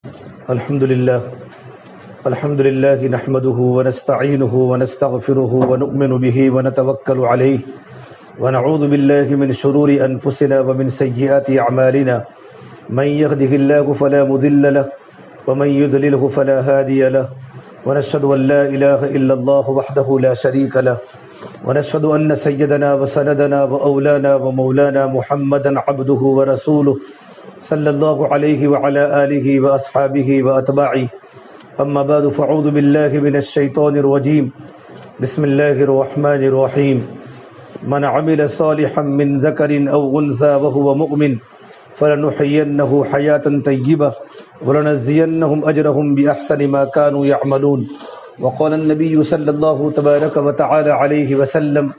الحمد لله نحمده ونستعينه ونستغفره ونؤمن به ونتوكل عليه ونعوذ بالله من شرور أنفسنا ومن سيئات أعمالنا من يهده الله فلا مضل له ومن يضلله فلا هادي له ونشهد أن لا إله إلا الله وحده لا شريك له ونشهد أن سيدنا وسندنا وأولانا ومولانا محمدا عبده ورسوله صلی اللہ علیہ وعلى آلہ وأصحابہ وأتباعہ اما بعد فاعوذ باللہ من الشیطان الرجیم بسم اللہ الرحمن الرحیم من عمل صالحا من ذکر او انثى وهو مؤمن فلنحيينه حیاة طیبة ولنجزینهم اجرهم بأحسن ما كانوا يعملون وقال النبي صلی اللہ تبارک وتعالى علیہ وسلم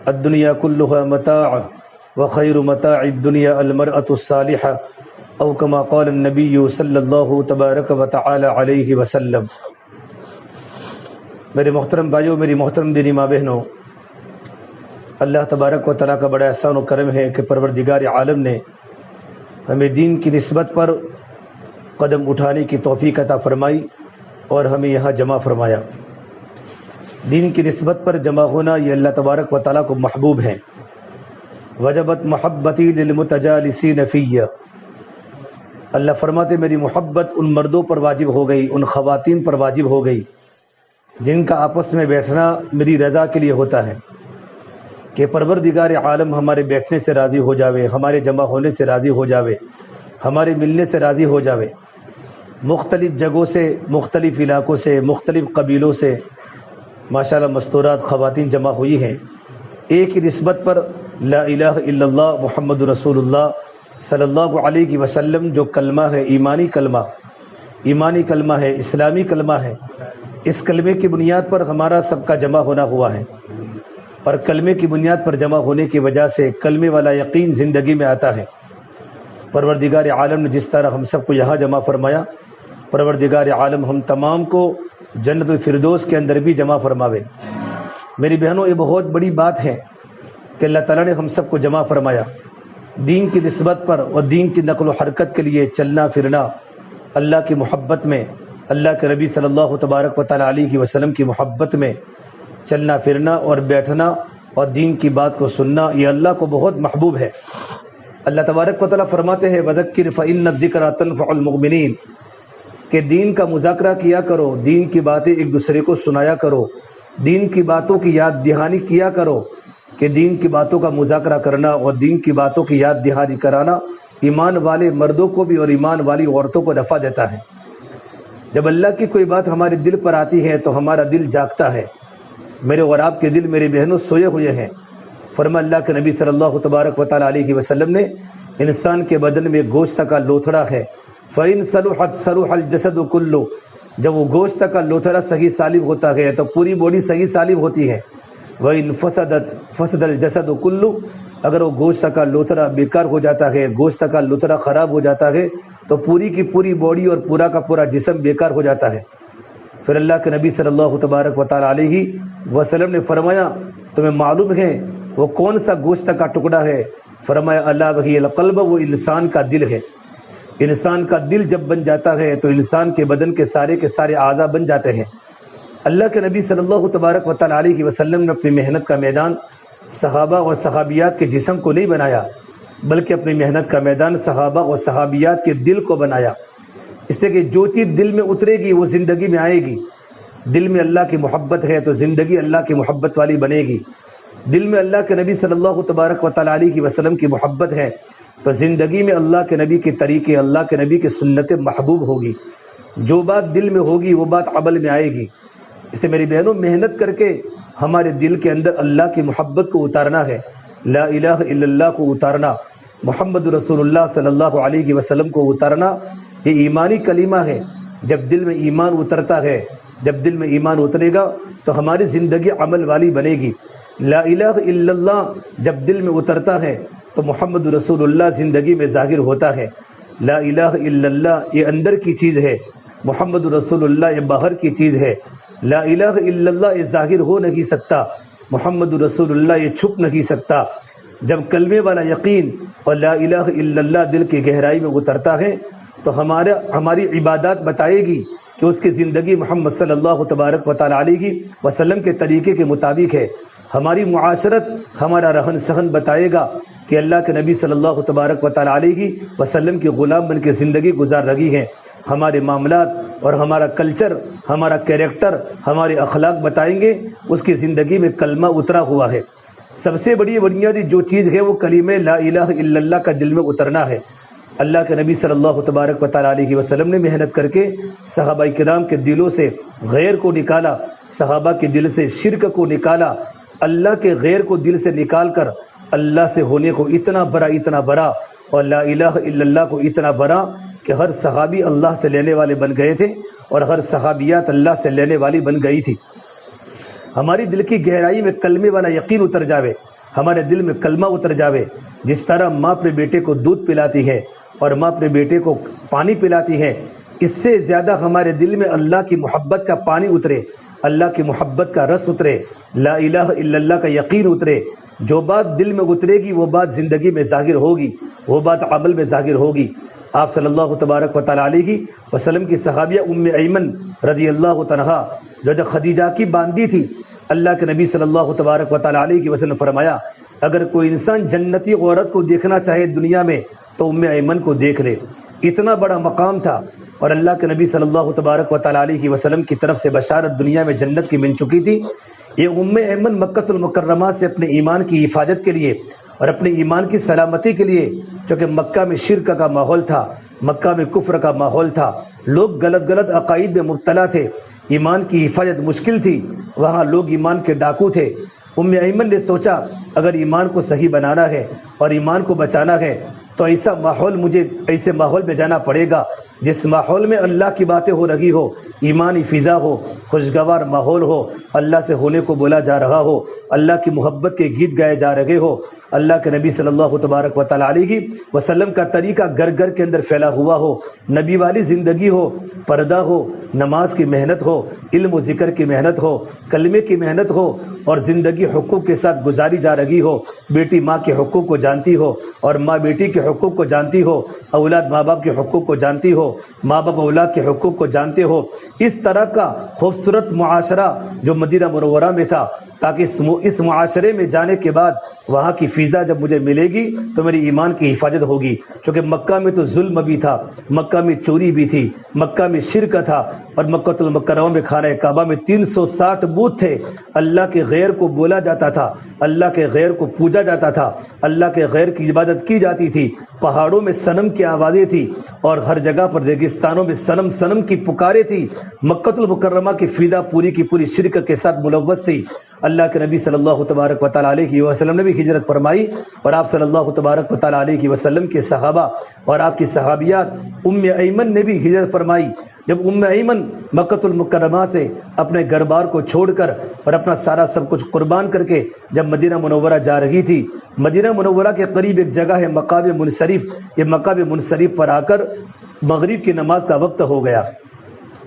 الدنیا كلها متاع وخیر متاع الدنیا المرأة الصالحة او کما قال النبی صلی اللہ تبارک وتعالی علیہ وسلم۔ میرے محترم بھائیوں، میری محترم دینی ماں بہنوں، اللہ تبارک و تعالیٰ کا بڑا احسان و کرم ہے کہ پروردگار عالم نے ہمیں دین کی نسبت پر قدم اٹھانے کی توفیق عطا فرمائی اور ہمیں یہاں جمع فرمایا۔ دین کی نسبت پر جمع ہونا یہ اللہ تبارک و تعالیٰ کو محبوب ہے۔ وجبت محبتی للمتجالسین فیہ، اللہ فرماتے میری محبت ان مردوں پر واجب ہو گئی، ان خواتین پر واجب ہو گئی جن کا آپس میں بیٹھنا میری رضا کے لیے ہوتا ہے، کہ پروردگار عالم ہمارے بیٹھنے سے راضی ہو جاوے، ہمارے جمع ہونے سے راضی ہو جاوے، ہمارے ملنے سے راضی ہو جاوے۔ مختلف جگہوں سے، مختلف علاقوں سے، مختلف قبیلوں سے ماشاءاللہ مستورات خواتین جمع ہوئی ہیں، ایک ہی نسبت پر لا الہ الا اللہ محمد رسول اللہ صلی اللہ علیہ وسلم جو کلمہ ہے، ایمانی کلمہ ہے، اسلامی کلمہ ہے، اس کلمے کی بنیاد پر ہمارا سب کا جمع ہونا ہوا ہے، اور کلمے کی بنیاد پر جمع ہونے کی وجہ سے کلمے والا یقین زندگی میں آتا ہے۔ پروردگار عالم نے جس طرح ہم سب کو یہاں جمع فرمایا، پروردگار عالم ہم تمام کو جنت الفردوس کے اندر بھی جمع فرماوے۔ میری بہنوں، یہ بہت بڑی بات ہے کہ اللہ تعالیٰ نے ہم سب کو جمع فرمایا دین کی نسبت پر، اور دین کی نقل و حرکت کے لیے چلنا پھرنا، اللہ کی محبت میں، اللہ کے نبی صلی اللہ تبارک و تعالیٰ علیہ وسلم کی محبت میں چلنا پھرنا اور بیٹھنا اور دین کی بات کو سننا، یہ اللہ کو بہت محبوب ہے۔ اللہ تبارک و تعالیٰ فرماتے ہیں وَذَكِّرْ فَإِنَّ الذِّكْرَى تَنفَعُ الْمُؤْمِنِينَ، کہ دین کا مذاکرہ کیا کرو، دین کی باتیں ایک دوسرے کو سنایا کرو، دین کی باتوں کی یاد دہانی کیا کرو، کہ دین کی باتوں کا مذاکرہ کرنا اور دین کی باتوں کی یاد دہانی کرانا ایمان والے مردوں کو بھی اور ایمان والی عورتوں کو نفع دیتا ہے۔ جب اللہ کی کوئی بات ہمارے دل پر آتی ہے تو ہمارا دل جاگتا ہے۔ میرے اور آپ کے دل، میرے بہنوں، سوئے ہوئے ہیں۔ فرما اللہ کے نبی صلی اللہ تبارک و تعالیٰ علیہ وسلم نے انسان کے بدن میں گوشت کا لوتھڑا ہے، فَإِن صَلُحَتْ صَلُحَ الْجَسَدُ كُلُّهُ، جب وہ گوشت کا لوتھڑا صحیح سالم ہوتا ہے تو پوری باڈی صحیح سالم ہوتی ہے۔ وَإِن فَسَدَتْ فَسَدَ الْجَسَدُ كُلُّهُ، اگر وہ گوشت کا لوتھڑا بیکار ہو جاتا ہے، گوشت کا لوتھڑا خراب ہو جاتا ہے تو پوری کی پوری باڈی اور پورا کا پورا جسم بیکار ہو جاتا ہے۔ پھر اللہ کے نبی صلی اللہ تبارک و تعالیٰ علیہ وسلم نے فرمایا تمہیں معلوم ہے وہ کون سا گوشت کا ٹکڑا ہے؟ فرمایا اللہ وہی القلب، وہ انسان کا دل ہے۔ انسان کا دل جب بن جاتا ہے تو انسان کے بدن کے سارے اعضاء بن جاتے ہیں۔ اللہ کے نبی صلی اللہ تبارک و تعالیٰ علیہ وسلم نے اپنی محنت کا میدان صحابہ اور صحابیات کے جسم کو نہیں بنایا، بلکہ اپنی محنت کا میدان صحابہ اور صحابیات کے دل کو بنایا۔ اس لیے کہ جو چیز دل میں اترے گی وہ زندگی میں آئے گی۔ دل میں اللہ کی محبت ہے تو زندگی اللہ کی محبت والی بنے گی۔ دل میں اللہ کے نبی صلی اللہ تبارک و تعالیٰ علیہ وسلم کی محبت ہے تو زندگی میں اللہ کے نبی کے طریقے، اللہ کے نبی کی سنتیں محبوب ہوگی۔ جو بات دل میں ہوگی وہ بات عمل میں آئے گی۔ اس سے میری بہنوں، محنت کر کے ہمارے دل کے اندر اللہ کی محبت کو اتارنا ہے، لا الہ الا اللہ کو اتارنا، محمد رسول اللہ صلی اللہ علیہ وسلم کو اتارنا، یہ ایمانی کلمہ ہے۔ جب دل میں ایمان اترتا ہے، جب دل میں ایمان اترے گا تو ہماری زندگی عمل والی بنے گی۔ لا الہ الا اللہ جب دل میں اترتا ہے تو محمد رسول اللہ زندگی میں ظاہر ہوتا ہے۔ لا الہ الا اللہ یہ اندر کی چیز ہے، محمد رسول اللہ یہ باہر کی چیز ہے۔ لا الہ الا اللہ یہ ظاہر ہو نہیں سکتا، محمد رسول اللہ یہ چھپ نہیں سکتا۔ جب کلمے والا یقین اور لا الہ الا اللہ دل کی گہرائی میں اترتا ہے تو ہماری عبادات بتائے گی کہ اس کی زندگی محمد صلی اللہ تبارک و تعالیٰ علیہ وسلم کے طریقے کے مطابق ہے. ہماری معاشرت، ہمارا رہن سہن بتائے گا کہ اللہ کے نبی صلی اللہ تبارک و تعالیٰ علیہ وسلم کی غلام بن کے زندگی گزار رہی ہے. ہمارے معاملات اور ہمارا کلچر، ہمارا کیریکٹر، ہمارے اخلاق بتائیں گے اس کی زندگی میں کلمہ اترا ہوا ہے. سب سے بڑی بنیادی جو چیز ہے وہ کلمہ لا الہ الا اللہ کا دل میں اترنا ہے. اللہ کے نبی صلی اللہ تبارک و تعالیٰ علیہ وسلم نے محنت کر کے صحابہ کرام کے دلوں سے غیر کو نکالا، صحابہ کے دل سے شرک کو نکالا، اللہ کے غیر کو دل سے نکال کر اللہ سے ہونے کو اتنا بڑا اور لا الہ الا اللہ کو اتنا بڑا کہ ہر صحابی اللہ سے لینے والے بن گئے تھے اور ہر صحابیات اللہ سے لینے والی بن گئی تھی. ہماری دل کی گہرائی میں کلمے والا یقین اتر جاوے، ہمارے دل میں کلمہ اتر جاوے. جس طرح ماں اپنے بیٹے کو دودھ پلاتی ہے اور ماں اپنے بیٹے کو پانی پلاتی ہے، اس سے زیادہ ہمارے دل میں اللہ کی محبت کا پانی اترے، اللہ کی محبت کا رس اترے، لا الہ الا اللہ کا یقین اترے. جو بات دل میں اترے گی وہ بات زندگی میں ظاہر ہوگی، وہ بات عمل میں ظاہر ہوگی. آپ صلی اللہ تبارک و تعالیٰ علیہ وسلم کی صحابیہ ام ایمن رضی اللہ عنہا جو خدیجہ کی باندی تھی، اللہ کے نبی صلی اللہ تبارک و تعالیٰ علیہ وسلم نے فرمایا اگر کوئی انسان جنتی عورت کو دیکھنا چاہے دنیا میں تو ام ایمن کو دیکھ لے. اتنا بڑا مقام تھا اور اللہ کے نبی صلی اللہ تبارک و تعالیٰ علیہ وسلم کی طرف سے بشارت دنیا میں جنت کی مل چکی تھی. یہ ام ایمن مکہ المکرمہ سے اپنے ایمان کی حفاظت کے لیے اور اپنے ایمان کی سلامتی کے لیے، چونکہ مکہ میں شرک کا ماحول تھا، مکہ میں کفر کا ماحول تھا، لوگ غلط عقائد میں مبتلا تھے، ایمان کی حفاظت مشکل تھی، وہاں لوگ ایمان کے ڈاکو تھے. ام ایمن نے سوچا اگر ایمان کو صحیح بنانا ہے اور ایمان کو بچانا ہے تو ایسے ماحول میں جانا پڑے گا جس ماحول میں اللہ کی باتیں ہو رہی ہو، ایمانی فضا ہو، خوشگوار ماحول ہو، اللہ سے ہونے کو بولا جا رہا ہو، اللہ کی محبت کے گیت گائے جا رہے ہو، اللہ کے نبی صلی اللہ تبارک و تعالیٰ علیہ وسلم کا طریقہ گھر گھر کے اندر پھیلا ہوا ہو، نبی والی زندگی ہو، پردہ ہو، نماز کی محنت ہو، علم و ذکر کی محنت ہو، کلمے کی محنت ہو اور زندگی حقوق کے ساتھ گزاری جا رہی ہو. بیٹی ماں کے حقوق کو جانتی ہو اور ماں بیٹی کے حقوق کو جانتی ہو، اولاد ماں باپ کے حقوق کو جانتی ہو، ماں باپ اولاد کے حقوق کو جانتے ہو. اس طرح کا خوبصورت معاشرہ جو مدینہ منورہ میں تھا، تاکہ اس معاشرے میں جانے کے بعد وہاں کی فضا جب مجھے ملے گی تو میری ایمان کی حفاظت ہوگی. کیونکہ مکہ میں تو ظلم بھی تھا، مکہ میں چوری بھی تھی، مکہ میں شرک تھا اور مکہ المکرمہ میں خانہ کعبہ میں 360 بت تھے. اللہ کے غیر کو بولا جاتا تھا، اللہ کے غیر کو پوجا جاتا تھا، اللہ کے غیر کی عبادت کی جاتی تھی. پہاڑوں میں صنم کی آوازیں تھی اور ہر جگہ پر ریگستانوں میں صنم کی پکاریں تھی. مکہ المکرمہ کی فضا پوری کی پوری شرک کے ساتھ ملوث تھی. اللہ کے نبی صلی اللہ تبارک و تعالیٰ علیہ وسلم نے بھی ہجرت فرمائی اور آپ صلی اللہ تبارک و تعالیٰ علیہ وسلم کے صحابہ اور آپ کی صحابیات ام ایمن نے بھی ہجرت فرمائی. جب ام ایمن مکہ المکرمہ سے اپنے گھر بار کو چھوڑ کر اور اپنا سارا سب کچھ قربان کر کے جب مدینہ منورہ جا رہی تھی، مدینہ منورہ کے قریب ایک جگہ ہے مقام منصرف. یہ مقام منصرف پر آ کر مغرب کی نماز کا وقت ہو گیا،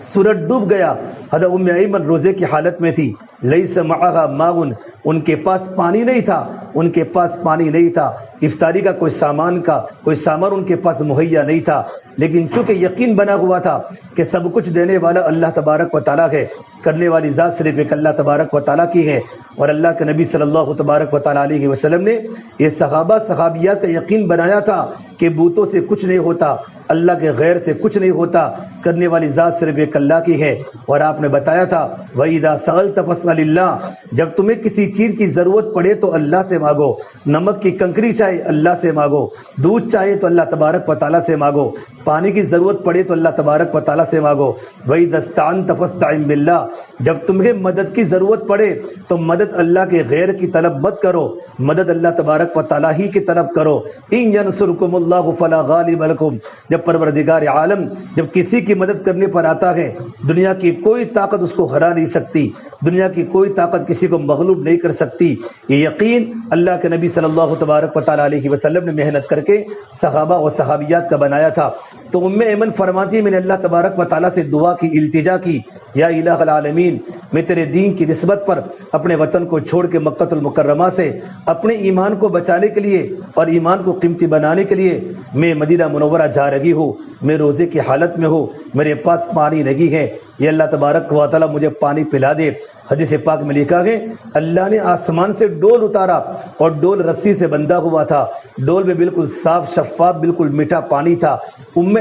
سورج ڈوب گیا. حضرت ام ایمن روزے کی حالت میں تھی. لیس معہا ماؤن، ان کے پاس پانی نہیں تھا، ان کے پاس پانی نہیں تھا. افطاری کا کوئی سامان ان کے پاس مہیا نہیں تھا. لیکن چونکہ یقین بنا ہوا تھا کہ سب کچھ دینے والا اللہ تبارک و تعالیٰ ہے، کرنے والی ذات صرف ایک اللہ تبارک و تعالیٰ کی ہے. اور اللہ کے نبی صلی اللہ تبارک و تعالیٰ علیہ وسلم نے یہ صحابیات کا یقین بنایا تھا کہ بتوں سے کچھ نہیں ہوتا، اللہ کے غیر سے کچھ نہیں ہوتا، کرنے والی ذات صرف ایک اللہ کی ہے. اور آپ نے بتایا تھا وَإِذَا سَأَلْتَ فَاسْأَلِ اللَّهَ، جب تمہیں کسی چیز کی ضرورت پڑے تو اللہ سے مانگو. نمک کی کنکری چاہے اللہ سے مانگو، دودھ چاہے تو اللہ تبارک و تعالیٰ سے مانگو، پانی کی ضرورت پڑے تو اللہ تبارک و تعالیٰ سے مانگو. وَإِذَا اسْتَعَنْتَ فَاسْتَعِنْ بِاللَّهِ، جب تمہیں مدد کی ضرورت پڑے تو مدد اللہ کے غیر کی طلب مت کرو، مدد اللہ تبارک و تعالیٰ ہی کی طلب کرو. إِن يَنْصُرْكُمُ اللَّهُ فَلَا غَالِبَ لَكُمْ، جب پروردگار عالم جب کسی کی مدد کرنے پر آتا ہے دنیا کی کوئی طاقت اس کو ہرا نہیں سکتی. دنیا کی کوئی طاقت کسی کو مغلوب نہیں کر سکتی۔ یہ یقین اللہ کے نبی صلی اللہ تبارک و تعالیٰ علیہ وسلم نے محنت کر کے صحابہ و صحابیات کا بنایا تھا۔ تو ایمن فرماتی ہے میں نے اللہ تبارک و تعالیٰ سے دعا کی، التجا کی، یا الہ العالمین میں تیرے دین کی نسبت پر اپنے وطن کو چھوڑ کے مکہ المکرمہ سے اپنے ایمان کو بچانے کے لیے اور ایمان کو قیمتی بنانے کے لیے میں مدینہ منورہ جا رہی ہوں، میں روزے کی حالت میں ہوں، میرے پاس پانی نہیں ہے، یہ اللہ تبارک و تعالیٰ مجھے پانی پلا دے۔ حدیث پاک میں لکھا ہے اللہ نے آسمان سے ڈول اتارا اور ڈول رسی سے بندھا ہوا تھا، ڈول میں بالکل صاف شفاف بالکل میٹھا پانی تھا۔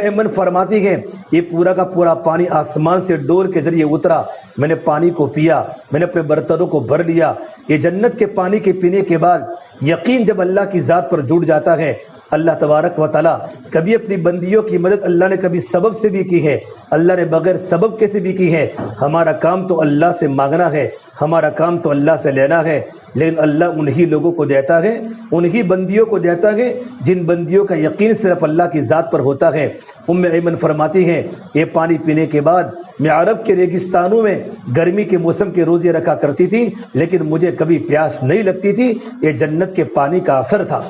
ایمن فرماتی ہے یہ پورا کا پورا پانی آسمان سے ڈول کے ذریعے اترا، میں نے پانی کو پیا، میں نے اپنے برتنوں کو بھر لیا۔ یہ جنت کے پانی کے پینے کے بعد یقین جب اللہ کی ذات پر جڑ جاتا ہے، اللہ تبارک و تعالیٰ کبھی اپنی بندیوں کی مدد اللہ نے کبھی سبب سے بھی کی ہے، اللہ نے بغیر سبب کے سے بھی کی ہے۔ ہمارا کام تو اللہ سے مانگنا ہے، ہمارا کام تو اللہ سے لینا ہے، لیکن اللہ انہی لوگوں کو دیتا ہے، انہی بندیوں کو دیتا ہے جن بندیوں کا یقین صرف اللہ کی ذات پر ہوتا ہے۔ ایمن فرماتی ہیں یہ پانی پینے کے بعد میں عرب کے ریگستانوں میں گرمی کے موسم کے روزے رکھا کرتی تھی، لیکن مجھے کبھی پیاس نہیں لگتی تھی، یہ جنت کے پانی کا اثر تھا۔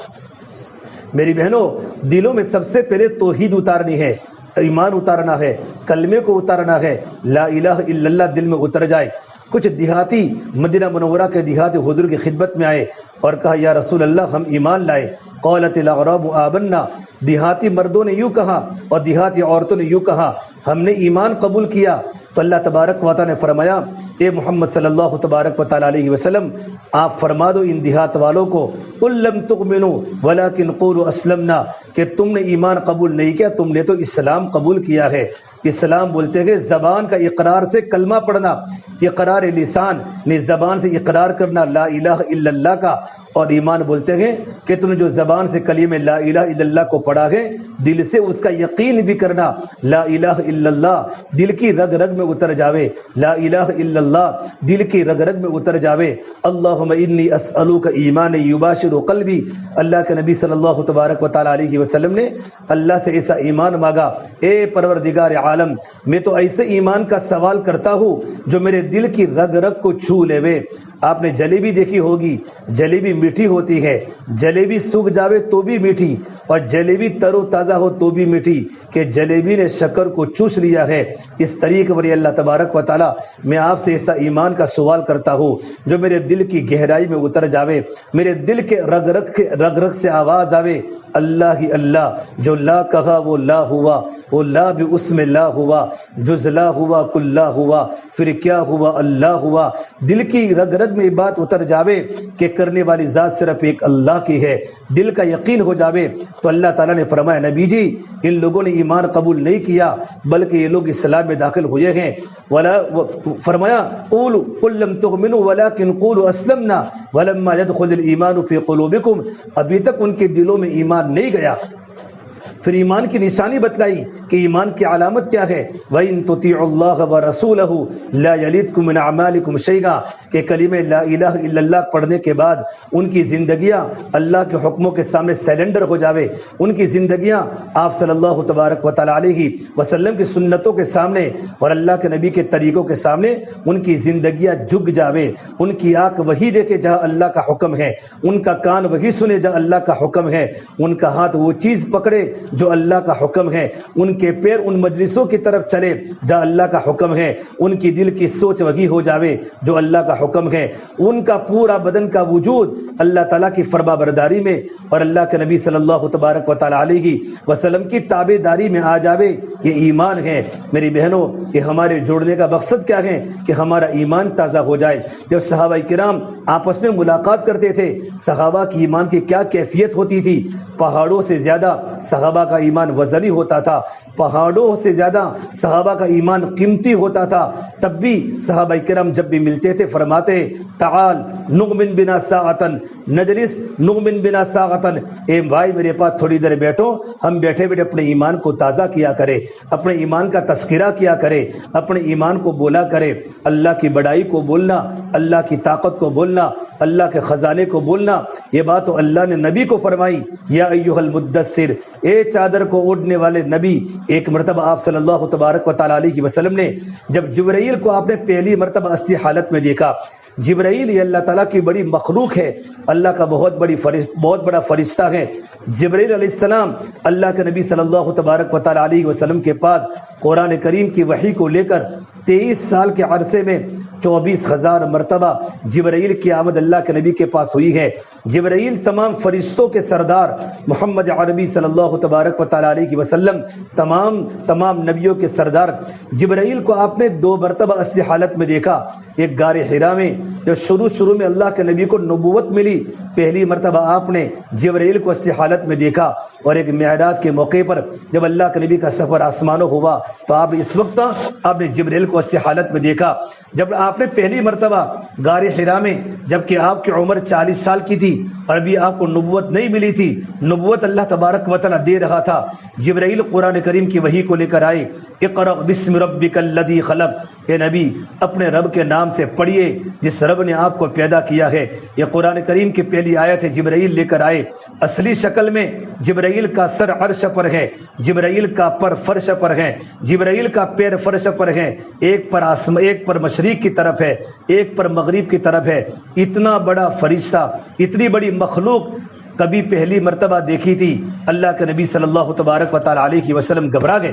میری بہنوں، دلوں میں سب سے پہلے توحید اتارنی ہے، ایمان اتارنا ہے، کلمے کو اتارنا ہے، لا الہ الا اللہ دل میں اتر جائے۔ کچھ دیہاتی مدینہ منورہ کے دیہاتی حضور کی خدمت میں آئے اور کہا یا رسول اللہ ہم ایمان لائے۔ قالت الاعراب آمنا، دیہاتی مردوں نے یوں کہا اور دیہاتی عورتوں نے یوں کہا ہم نے ایمان قبول کیا۔ تو اللہ تبارک و تعالیٰ نے فرمایا اے محمد صلی اللہ تبارک و تعالیٰ علیہ وسلم آپ فرما دو ان دیہات والوں کو قل لم تؤمنوا ولکن قولوا اسلمنا، کہ تم نے ایمان قبول نہیں کیا، تم نے تو اسلام قبول کیا ہے۔ اسلام بولتے ہیں زبان کا اقرار سے کلمہ پڑھنا، اقرار لسان نے زبان سے اقرار کرنا لا الہ الا اللہ کا، اور ایمان بولتے ہیں کہ تم نے جو زبان سے کلمہ لا الہ الا اللہ کو پڑھا ہے دل سے اس کا یقین بھی کرنا، لا الہ الا اللہ دل کی رگ رگ میں اتر جاوے، لا الہ الا اللہ دل کی رگ رگ میں اتر جاوے۔ اللہم انی اسألوک ایمان یباشر قلبی، اللہ کے نبی صلی اللہ تبارک و تعالیٰ علیہ وسلم نے اللہ سے ایسا ایمان مانگا اے پروردگار عالم میں تو ایسے ایمان کا سوال کرتا ہوں جو میرے دل کی رگ رگ کو چھو لے وے۔ آپ نے جلیبی دیکھی ہوگی، جلیبی میٹھی ہوتی ہے، جلیبی سوکھ جاوے تو بھی میٹھی اور جلیبی تر و تازہ ہو تو بھی میٹھی، کہ جلیبی نے شکر کو چوس لیا ہے۔ اس طریقے پر اللہ تبارک و تعالیٰ میں آپ سے ایسا ایمان کا سوال کرتا ہوں جو میرے دل کی گہرائی میں اتر جاوے، میرے دل کے رگ رگ سے آواز آوے اللہ ہی اللہ، جو لا کہا وہ لا ہوا، وہ لا بھی اس میں لا ہوا، جز لا ہوا کل لا ہوا، پھر کیا ہوا اللہ ہوا۔ دل کی رگ رگ میں بات اتر جاوے کہ کرنے والی ذات صرف ایک اللہ کی ہے، دل کا یقین ہو جاوے تو اللہ تعالیٰ نے فرمایا نبی جی ان لوگوں نے ایمان قبول نہیں کیا بلکہ یہ لوگ اسلام میں داخل ہوئے ہیں۔ فرمایا قل لم تؤمنوا ولکن قولوا اسلمنا ولما يدخل الایمان فی قلوبکم، ابھی تک ان کے دلوں میں ایمان نہیں گیا۔ پھر ایمان کی نشانی بتلائی کہ ایمان کی علامت کیا ہے، وَإِن تُطِيعُوا اللَّهَ وَرَسُولَهُ لَا يَلِدْكُم مِّنْ أَعْمَالِكُمْ شَيْئًا، کہ کلمہ لا الہ الا اللہ پڑھنے کے بعد ان کی زندگیاں اللہ کے حکموں کے سامنے سیلنڈر ہو جاوے، ان کی زندگیاں آپ صلی اللہ تبارک و تعالیٰ علیہ وسلم کی سنتوں کے سامنے اور اللہ کے نبی کے طریقوں کے سامنے ان کی زندگیاں جھک جاوے، ان کی آنکھ وہی دیکھے جہاں اللہ کا حکم ہے، ان کا کان وہی سنے جہاں اللہ کا حکم ہے، ان کا ہاتھ وہ چیز پکڑے جو اللہ کا حکم ہے، ان کے پیر ان مجلسوں کی طرف چلے جہاں اللہ کا حکم ہے، ان کی دل کی سوچ وہی ہو جاوے جو اللہ کا حکم ہے، ان کا پورا بدن کا وجود اللہ تعالیٰ کی فرما برداری میں اور اللہ کے نبی صلی اللہ تبارک و تعالیٰ علیہ وسلم کی تابع داری میں آ جاوے، یہ ایمان ہے۔ میری بہنوں یہ ہمارے جوڑنے کا مقصد کیا ہے کہ ہمارا ایمان تازہ ہو جائے۔ جب صحابہ کرام آپس میں ملاقات کرتے تھے صحابہ کی ایمان کی کیا کیفیت ہوتی تھی، پہاڑوں سے زیادہ صحابہ کا ایمان وزنی ہوتا تھا، پہاڑوں سے زیادہ صحابہ کا ایمان قیمتی ہوتا تھا، تب بھی صحابہ کرام جب بھی ملتے تھے فرماتے تعال نؤمن بنا ساعتن نجلس نؤمن بنا ساعتن، اے بھائی میرے پاس تھوڑی دیر بیٹھو، ہم بیٹھے بیٹھے اپنے ایمان کو تازہ کیا کرے، اپنے ایمان کا تذکرہ کیا کرے، اپنے ایمان کو بولا کرے، اللہ کی بڑائی کو بولنا، اللہ کی طاقت کو بولنا، اللہ کے خزانے کو بولنا۔ یہ بات تو اللہ نے نبی کو فرمائی یا ایھا المدثر، اے چادر کو اوڑھنے والے نبی، ایک مرتبہ آپ صلی اللہ تبارک و تعالیٰ علیہ وسلم نے جب جبرائیل کو آپ نے پہلی مرتبہ اصلی حالت میں دیکھا، جبرائیل یہ اللہ تعالیٰ کی بڑی مخلوق ہے، اللہ کا بہت بڑا فرشتہ ہے۔ جبرائیل علیہ السلام اللہ کے نبی صلی اللہ تبارک و تعالیٰ علیہ وسلم کے پاس قرآن کریم کی وحی کو لے کر 23 سال کے عرصے میں 24,000 مرتبہ جبرائیل کی آمد اللہ کے نبی کے پاس ہوئی ہے۔ جبرائیل تمام فرشتوں کے سردار محمد عربی صلی اللہ تبارک و تعالیٰ علیہ وسلم، تمام نبیوں کے سردار۔ جبرائیل کو آپ نے 2 مرتبہ اصلی حالت میں دیکھا، ایک غار حرا میں جو شروع میں اللہ کے نبی کو نبوت ملی، پہلی مرتبہ آپ نے جبرائیل کو اصلی حالت میں دیکھا، اور ایک معراج کے موقع پر جب اللہ کے نبی کا سفر آسمانوں ہوا تو آپ اس وقت آپ نے جبرائیل کو اصلی حالت میں دیکھا۔ جب آپ نے پہلی مرتبہ غار حرا میں، جبکہ آپ کی عمر 40 سال کی تھی اور ابھی آپ کو نبوت نہیں ملی تھی، نبوت اللہ تبارک و تعالیٰ دے رہا تھا، جبرائیل قرآن کریم کی وحی کو لے کر آئے، اقرأ بسم ربک الذی خلق، اے نبی اپنے رب کے نام سے پڑھیے جس رب نے آپ کو پیدا کیا ہے۔ یہ قرآن کریم کی پہلی آیت ہے، جبرائیل لے کر آئے۔ اصلی شکل میں جبرائیل کا سر عرش پر ہے، جبرائیل کا پر فرش پر ہے، جبرائیل کا پیر فرش پر ہے، ایک پر مشرق کی طرف ہے، ایک پر مغرب کی طرف ہے۔ اتنا بڑا فرشتہ، اتنی بڑی مخلوق کبھی پہلی مرتبہ دیکھی تھی؟ اللہ کے نبی صلی اللہ تبارک و تعالیٰ علیہ وسلم گھبرا گئے،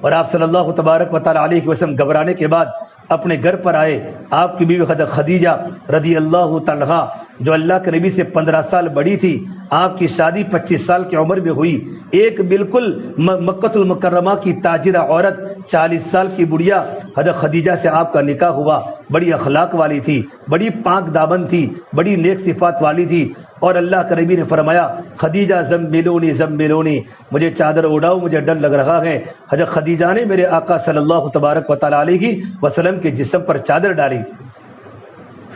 اور آپ صلی اللہ تبارک و تعالیٰ علیہ وسلم گھبرانے کے بعد اپنے گھر پر آئے۔ آپ کی بیوی حضرت خدیجہ رضی اللہ تعالیٰ جو اللہ کے نبی سے 15 سال بڑی تھی، آپ کی شادی 25 سال کی عمر میں ہوئی۔ ایک بالکل مکہ المکرمہ کی تاجرہ عورت 40 سال کی بڑھیا حضرت خدیجہ سے آپ کا نکاح ہوا۔ بڑی اخلاق والی تھی، بڑی پاک دامن تھی، بڑی نیک صفات والی تھی، اور اللہ کے نبی نے فرمایا خدیجہ زملونی زملونی، مجھے چادر اڑاؤ، مجھے ڈر لگ رہا ہے۔ حضرت خدیجہ نے میرے آقا صلی اللہ تبارک و تعالیٰ علیہ وسلم کے جسم پر چادر ڈالی۔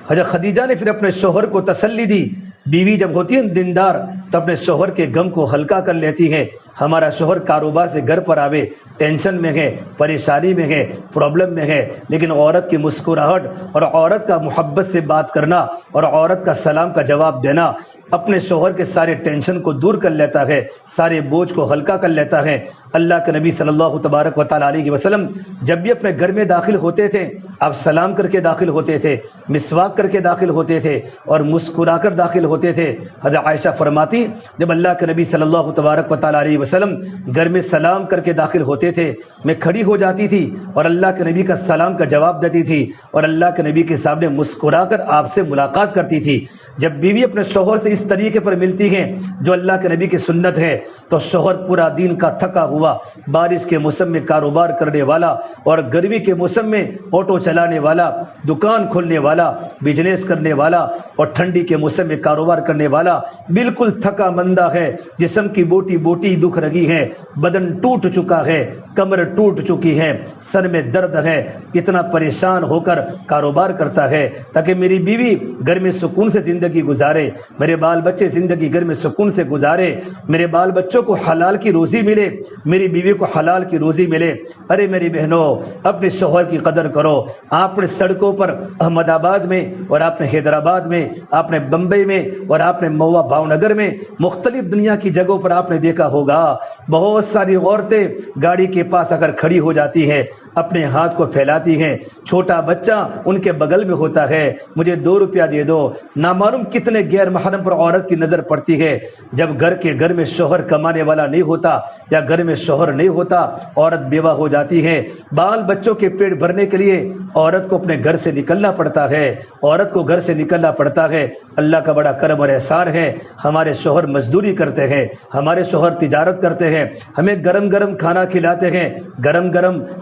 حضرت خدیجہ نے پھر اپنے شوہر کو تسلی دی۔ بیوی جب ہوتی ہے دیندار تو اپنے شوہر کے غم کو ہلکا کر لیتی ہے۔ ہمارا شوہر کاروبار سے گھر پر آوے، ٹینشن میں ہے، پریشانی میں ہے، پرابلم میں ہے، لیکن عورت کی مسکراہٹ اور عورت کا محبت سے بات کرنا اور عورت کا سلام کا جواب دینا اپنے شوہر کے سارے ٹینشن کو دور کر لیتا ہے، سارے بوجھ کو ہلکا کر لیتا ہے۔ اللہ کے نبی صلی اللہ تبارک و تعالیٰ علیہ وسلم جب بھی اپنے گھر میں داخل ہوتے تھے، آپ سلام کر کے داخل ہوتے تھے، مسواک کر کے داخل ہوتے تھے، اور مسکرا کر داخل ہوتے تھے۔ حضرت عائشہ فرماتی جب اللہ کے نبی صلی اللہ تبارک و تعالیٰ علیہ وسلم گھر میں سلام کر کے داخل ہوتے تھے، میں کھڑی ہو جاتی تھی اور اللہ کے نبی کا سلام کا جواب دیتی تھی، اور اللہ کے نبی کے سامنے مسکرا کر آپ سے ملاقات کرتی تھی۔ جب بیوی اپنے شوہر سے اس طریقے پر ملتی ہیں جو اللہ کے نبی کی سنت ہے، تو شوہر پورا دین کا تھکا ہوا، بارش کے موسم میں کاروبار کرنے والا اور گرمی کے موسم میں آٹو چلانے والا، دکان کھولنے والا، بزنس کرنے والا، اور ٹھنڈی کے موسم میں کاروبار کرنے والا بالکل تھکا مندہ ہے، جسم کی بوٹی بوٹی دکھ رہی ہے، بدن ٹوٹ چکا ہے، کمر ٹوٹ چکی ہے، سر میں درد ہے، اتنا پریشان ہو کر کاروبار کرتا ہے تاکہ میری بیوی گھر میں سکون سے زندگی گزارے، میرے بال بچے زندگی گھر میں سکون سے گزارے، میرے بال بچوں کو حلال کی روزی ملے، میری بیوی کو حلال کی روزی ملے۔ ارے میری بہنوں، اپنے شوہر کی قدر کرو۔ آپ نے سڑکوں پر احمد آباد میں، اور آپ نے حیدرآباد میں، آپ نے بمبئی میں، اور آپ نے موا بھاؤ نگر میں، مختلف دنیا کی جگہوں پر آپ نے دیکھا ہوگا بہت ساری عورتیں گاڑی کے پاس اگر کھڑی ہو جاتی ہیں، اپنے ہاتھ کو پھیلاتی ہیں، چھوٹا بچہ ان کے بغل میں ہوتا ہے، مجھے 2 روپیہ دے دو۔ نامعلوم کتنے غیر محرم پر عورت کی نظر پڑتی ہے۔ جب گھر میں شوہر کمانے والا نہیں ہوتا یا گھر میں شوہر نہیں ہوتا، عورت بیوہ ہو جاتی ہے۔ بال بچوں کے پیٹ بھرنے کے لیے عورت کو اپنے گھر سے نکلنا پڑتا ہے، عورت کو گھر سے نکلنا پڑتا ہے۔ اللہ کا بڑا کرم اور احسان ہے، ہمارے شوہر مزدوری کرتے ہیں، ہمارے شوہر تجارت کرتے ہیں، ہمیں گرم گرم کھانا کھلاتے ہیں،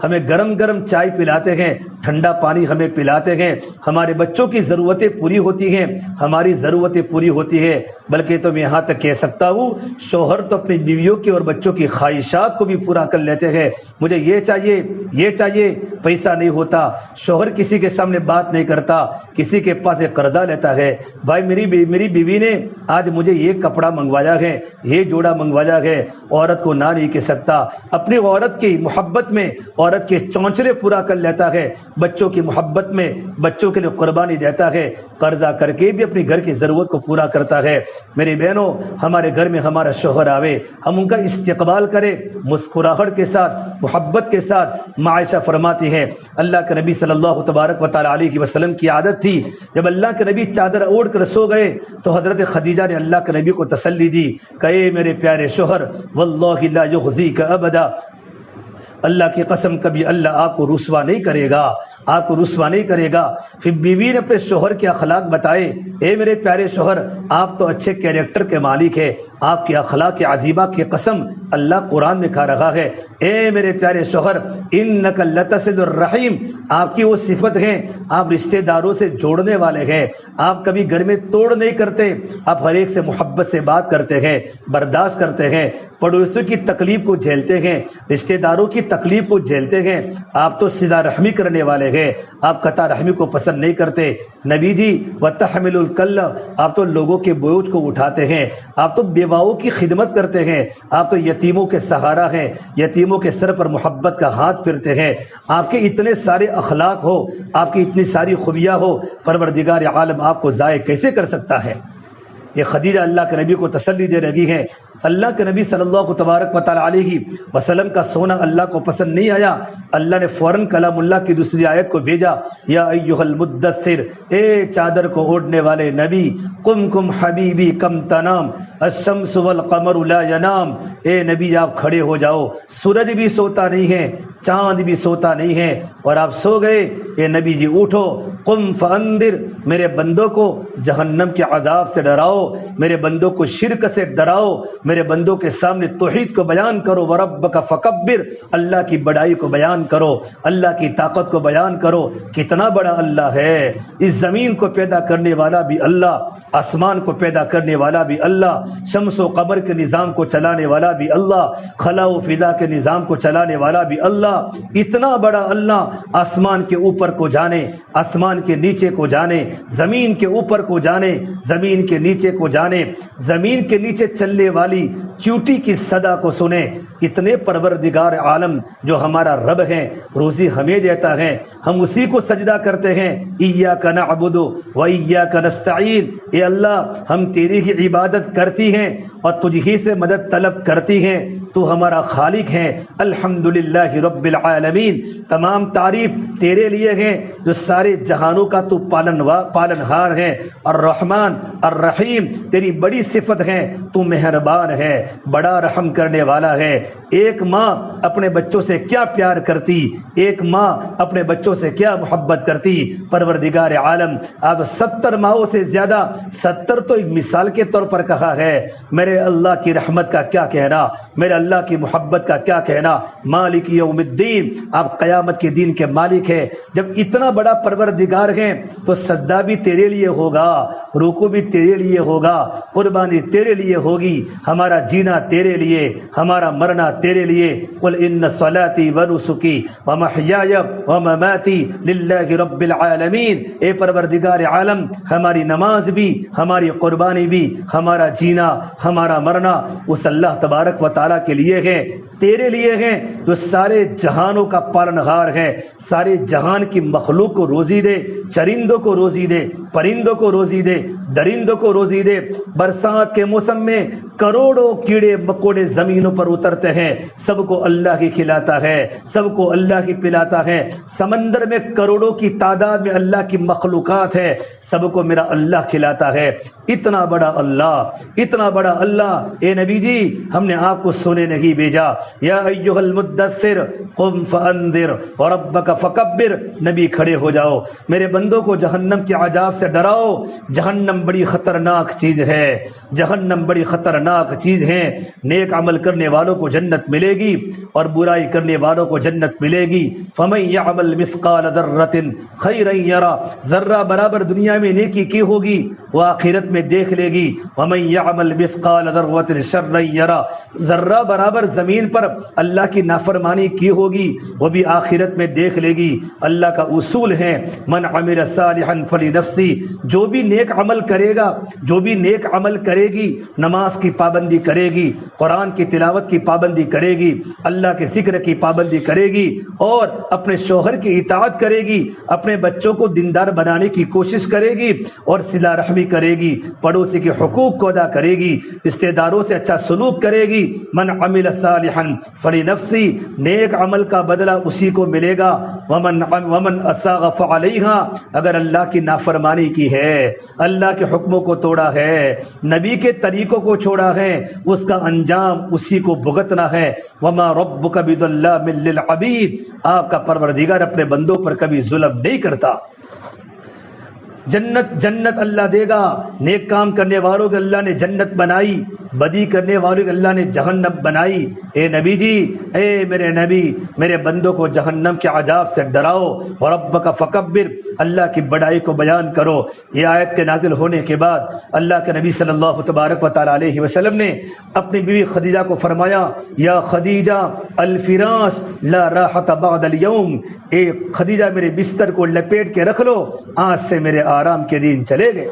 ہمیں گرم گرم چائے پلاتے ہیں، ٹھنڈا پانی ہمیں پلاتے ہیں، ہمارے بچوں کی ضرورتیں پوری ہوتی ہیں، ہماری ضرورتیں پوری ہوتی ہیں۔ بلکہ تو میں یہاں تک کہہ سکتا ہوں شوہر تو اپنی بیویوں کی اور بچوں کی خواہشات کو بھی پورا کر لیتے ہیں۔ مجھے یہ چاہیے، یہ چاہیے، پیسہ نہیں ہوتا، شوہر کسی کے سامنے بات نہیں کرتا، کسی کے پاس ایک قرضہ لیتا ہے، بھائی میری بیوی نے آج مجھے یہ کپڑا منگوایا ہے، یہ جوڑا منگوایا ہے، عورت کو نہ نہیں کہہ سکتا، اپنی عورت کی محبت میں عورت کے چونچلے پورا کر لیتا ہے، بچوں کی محبت میں بچوں کے لیے قربانی دیتا ہے، قرضہ کر کے بھی اپنی گھر کی ضرورت کو پورا کرتا ہے۔ میری بہنوں، ہمارے گھر میں ہمارا شوہر آوے، ہم ان کا استقبال کریں مسکراہٹ کے ساتھ، محبت کے ساتھ۔ عائشہ فرماتی ہے اللہ کے نبی صلی اللہ تبارک و تعالی علیہ وسلم کی عادت تھی، جب اللہ کے نبی چادر اوڑھ کر سو گئے تو حضرت خدیجہ نے اللہ کے نبی کو تسلی دی کہ اے میرے پیارے شوہر، واللہ لا یخزیک ابدا، اللہ کی قسم کبھی اللہ آپ کو رسوا نہیں کرے گا، آپ کو رسوا نہیں کرے گا۔ پھر بیوی نے اپنے شوہر کے اخلاق بتائے، اے میرے پیارے شوہر، آپ تو اچھے کیریکٹر کے مالک ہے، آپ کے اخلاق عظیمہ کی قسم اللہ قرآن میں کھا رہا ہے، اے میرے پیارے شوہر انک لتصل الرحیم، آپ کی وہ صفت ہے، آپ رشتہ داروں سے جوڑنے والے ہیں، آپ کبھی گھر میں توڑ نہیں کرتے، آپ ہر ایک سے محبت سے بات کرتے ہیں، برداشت کرتے ہیں، پڑوسیوں کی تکلیف کو جھیلتے ہیں، رشتہ داروں کی تکلیف کو جھیلتے ہیں، آپ تو صلہ رحمی کرنے والے ہیں، آپ قطع رحمی کو پسند نہیں کرتے۔ نبی جی وتحمل الکل، آپ تو لوگوں کے بوجھ کو اٹھاتے ہیں، آپ تو بیواؤں کی خدمت کرتے ہیں، آپ تو یتیموں کے سہارا ہیں، یتیموں کے سر پر محبت کا ہاتھ پھرتے ہیں، آپ کے اتنے سارے اخلاق ہو، آپ کی اتنی ساری خوبیاں ہو، پروردگار عالم آپ کو ضائع کیسے کر سکتا ہے؟ یہ خدیجہ اللہ کے نبی کو تسلی دے رہی ہے۔ اللہ کے نبی صلی اللہ تبارک و تعالی علیہ وسلم کا سونا اللہ کو پسند نہیں آیا، اللہ نے فوراً کلام اللہ کی دوسری آیت کو بھیجا، یا ایھا المدثر، اے چادر کو اوڑھنے والے نبی، قم حبیبی کم تنام الشمس والقمر لا ینام، اے نبی آپ کھڑے ہو جاؤ، سورج بھی سوتا نہیں ہے، چاند بھی سوتا نہیں ہے، اور آپ سو گئے، اے نبی جی اٹھو، قم فانذر، میرے بندوں کو جہنم کے عذاب سے ڈراؤ، میرے بندوں کو شرک سے ڈراؤ، میرے بندوں کے سامنے توحید کو بیان کرو، وربک فکبر، اللہ کی بڑائی کو بیان کرو، اللہ کی طاقت کو بیان کرو، کتنا بڑا اللہ ہے، اس زمین کو پیدا کرنے والا بھی اللہ، آسمان کو پیدا کرنے والا بھی اللہ، شمس و قمر کے نظام کو چلانے والا بھی اللہ، خلا و فضا کے نظام کو چلانے والا بھی اللہ، اتنا بڑا اللہ آسمان کے اوپر کو جانے، آسمان کے نیچے کو جانے، زمین کے اوپر کو جانے، زمین کے نیچے کو جانے، زمین کے نیچے چلنے والی چیوٹی کی صدا کو سنے، اتنے پروردگار عالم جو ہمارا رب ہے، روزی ہمیں دیتا ہے، ہم اسی کو سجدہ کرتے ہیں، ایاک نعبد و ایاک نستعین، اے اللہ ہم تیری ہی عبادت کرتی ہیں اور تجھ ہی سے مدد طلب کرتی ہیں، تو ہمارا خالق ہے، الحمدللہ رب العالمین، تمام تعریف تیرے لیے ہیں جو سارے جہانوں کا تو پالنہار ہے، الرحمن الرحیم، تیری بڑی صفت ہے، تو مہربان ہے، بڑا رحم کرنے والا ہے۔ ایک ماں اپنے بچوں سے کیا پیار کرتی، ایک ماں اپنے بچوں سے کیا محبت کرتی، پروردگار عالم اب 70 ماؤں سے زیادہ، 70 تو ایک مثال کے طور پر کہا ہے، میرے اللہ کی رحمت کا کیا کہنا، میرے اللہ کی محبت کا کیا کہنا، مالک یوم الدین، آپ قیامت کے دین کے مالک ہیں، جب اتنا بڑا پروردگار ہیں تو سجدہ بھی تیرے لیے ہوگا، رکوع بھی تیرے لیے ہوگا، قربانی تیرے لیے ہوگی، ہمارا جینا تیرے لیے، ہمارا مرنا تیرے لیے، قل ان صلاتی ونسکی ومحیای ومماتی للہ رب العالمین، اے پروردگار عالم ہماری نماز بھی، ہماری قربانی بھی، ہمارا جینا، ہمارا مرنا اس اللہ تبارک و تعالیٰ کے لیے ہے، تیرے لیے ہیں جو سارے جہانوں کا پالنہار ہے، سارے جہان کی مخلوق کو روزی دے، چرندوں کو روزی دے، پرندوں کو روزی دے، درندوں کو روزی دے، برسات کے موسم میں کروڑوں کیڑے مکوڑے زمینوں پر اترتے ہیں، سب کو اللہ ہی کھلاتا ہے، سب کو اللہ ہی پلاتا ہے، سمندر میں کروڑوں کی تعداد میں اللہ کی مخلوقات ہے، سب کو میرا اللہ کھلاتا ہے، اتنا بڑا اللہ، اتنا بڑا اللہ، اے نبی جی ہم نے آپ کو سونے نہیں بھیجا، یا ایھا المدثر قم فانذر وربک فکبر، نبی کھڑے ہو جاؤ، میرے بندوں کو جہنم کے عذاب سے ڈراؤ، جہنم بڑی خطرناک چیز ہے، جہنم بڑی خطرناک چیز ہے، نیک عمل کرنے والوں کو جنت ملے گی اور برائی کرنے والوں کو جنت ملے گی، فمن یعمل مثقال ذرۃ خیرا یرا، ذرہ برابر دنیا میں نیکی کی ہوگی وہ آخرت میں میں دیکھ لے گی، وَمَن يَعْمَلْ مِثْقَالَ ذَرَّةٍ شَرًّا يَرَهُ، ذرہ برابر زمین پر اللہ کی نافرمانی کی ہوگی وہ بھی آخرت میں دیکھ لے گی۔ اللہ کا اصول ہے من عمل صالحا فلنفسه، جو بھی نیک عمل کرے گا، جو بھی نیک عمل کرے گی، نماز کی پابندی کرے گی، قرآن کی تلاوت کی پابندی کرے گی، اللہ کے ذکر کی پابندی کرے گی، اور اپنے شوہر کی اطاعت کرے گی، اپنے بچوں کو دیندار بنانے کی کوشش کرے گی، اور صلہ رحمی کرے گی، پڑوسی کے حقوق کو ادا کرے گی، رشتہ داروں سے اچھا سلوک کرے گی، من عمل صالحا فلنفسی، نیک عمل کا بدلہ اسی کو ملے گا، ومن اساء فعلیہا، اگر اللہ کی نافرمانی کی ہے، اللہ کے حکموں کو توڑا ہے، نبی کے طریقوں کو چھوڑا ہے، اس کا انجام اسی کو بھگتنا ہے۔ وما ربک بظلام للعبید، آپ کا پروردگار اپنے بندوں پر کبھی ظلم نہیں کرتا۔ جنت اللہ دے گا، نیک کام کرنے والوں کو اللہ نے جنت بنائی، بدی کرنے والوں کو اللہ نے جہنم بنائی۔ اے نبی جی، اے میرے نبی، میرے بندوں کو جہنم کے عذاب سے ڈراؤ، وربک فکبر، اللہ کی بڑائی کو بیان کرو۔ یہ آیت کے نازل ہونے کے بعد اللہ کے نبی صلی اللہ تبارک و تعالی علیہ وسلم نے اپنی بیوی خدیجہ کو فرمایا، یا خدیجہ الفراش لا راحت بعد اليوم، اے خدیجہ میرے بستر کو لپیٹ کے رکھ لو، آج سے میرے آرام کے دن چلے گئے،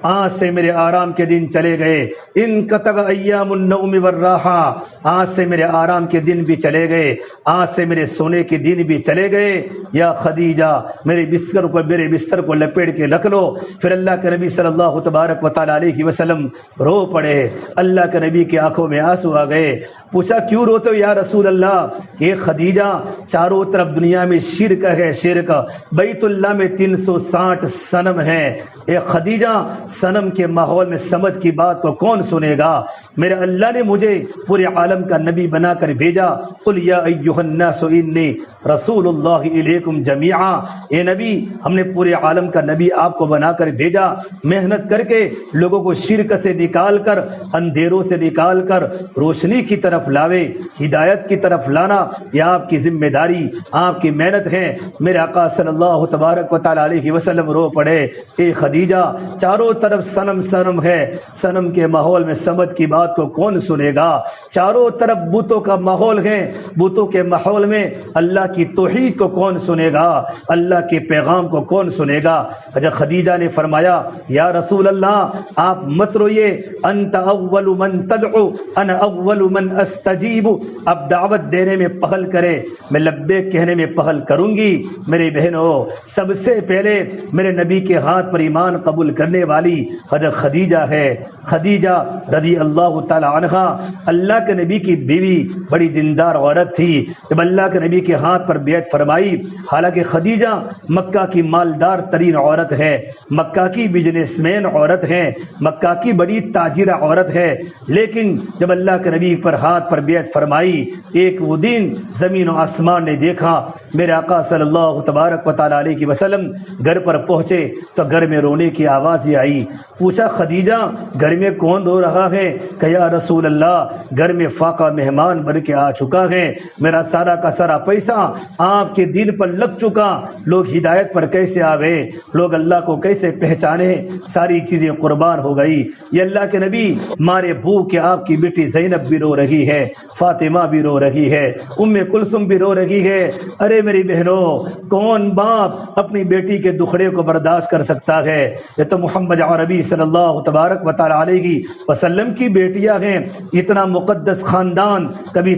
آج سے میرے آرام کے دن چلے گئے، انقطع ایام النوم والراحہ، آج سے میرے آرام کے دن بھی چلے گئے، آج سے میرے سونے کے دن بھی چلے گئے، یا خدیجہ میرے بستر کو لپیٹ کے رکھ لو۔ پھر اللہ کے نبی صلی اللہ تبارک و تعالی علیہ وسلم رو پڑے، اللہ کے نبی کی آنکھوں میں آنسو آ گئے، پوچھا کیوں روتے ہو یا رسول اللہ؟ یہ خدیجہ چاروں طرف دنیا میں شرک ہے، شرک، بیت اللہ میں 360 صنم ہیں، اے خدیجہ صنم کے ماحول میں سمجھ کی بات کو کون سنے گا؟ میرے اللہ نے مجھے پورے عالم کا نبی بنا کر بھیجا، قل یا ایھا الناس انی رسول اللہ الیکم جمیعا، اے نبی ہم نے پورے عالم کا نبی آپ کو بنا کر بھیجا، محنت کر کے لوگوں کو شرک سے نکال کر، اندھیروں سے نکال کر روشنی کی طرف لاوے، ہدایت کی طرف لانا یہ آپ کی ذمہ داری، آپ کی محنت ہے۔ میرے آقا صلی اللہ تبارک و تعالی علیہ وسلم رو پڑے، اے خدیجہ چاروں طرف صنم ہے، صنم کے ماحول میں سمجھ کی بات کو کون سنے گا؟ چاروں طرف بتوں کا ماحول ہے، بتوں کے ماحول میں اللہ کی توحید کو کون سنے گا؟ اللہ کے پیغام کو کون سنے گا؟ حضرت خدیجہ نے فرمایا، یا رسول اللہ آپ مت روئیے، انت اول من تدعو انا اول من استجیب، اب دعوت دینے میں پہل کرے، میں لبیک کہنے میں پہل کروں گی۔ میری بہنوں، سب سے پہلے میرے نبی کے ہاتھ پر ایمان قبول کرنے والی حضرت خدیجہ ہے۔ خدیجہ رضی اللہ تعالی عنہا اللہ کے نبی کی بیوی، بڑی دیندار عورت تھی۔ جب اللہ کے نبی کے ہاتھ پر بیعت فرمائی، حالانکہ خدیجہ مکہ کی مالدار ترین عورت ہے، مکہ کی بزنس مین عورت ہے، مکہ کی بڑی تاجرہ عورت ہے، لیکن جب اللہ کے نبی پر ہاتھ پر بیعت فرمائی، ایک وہ دن زمین و آسمان نے دیکھا۔ میرے آقا صلی اللہ تبارک و تعالی علیہ وسلم گھر پر پہنچے تو گھر میں رونے کی آواز ہی آئی۔ پوچھا خدیجہ گھر میں کون رو رہا ہے؟ کہ یا رسول اللہ گھر میں فاقہ مہمان بن کے آ چکا ہے، میرا سارا کا سارا پیسہ آپ کے دین پر لگ چکا، لوگ ہدایت پر کیسے آوے، لوگ اللہ کو کیسے پہچانے، ساری چیزیں قربان ہو گئی۔ یہ اللہ کے نبی مارے بھوک کے آپ کی بیٹی زینب بھی رو رہی ہے، فاطمہ بھی رو رہی ہے، ام کلثوم بھی رو رہی ہے۔ ارے میری بہنوں، کون باپ اپنی بیٹی کے دکھڑے کو برداشت کر سکتا ہے؟ یہ تو محمد عربی صلی اللہ تبارک و تعالی علیہ وسلم کی بیٹیاں ہیں۔ اتنا مقدس خاندان کبھی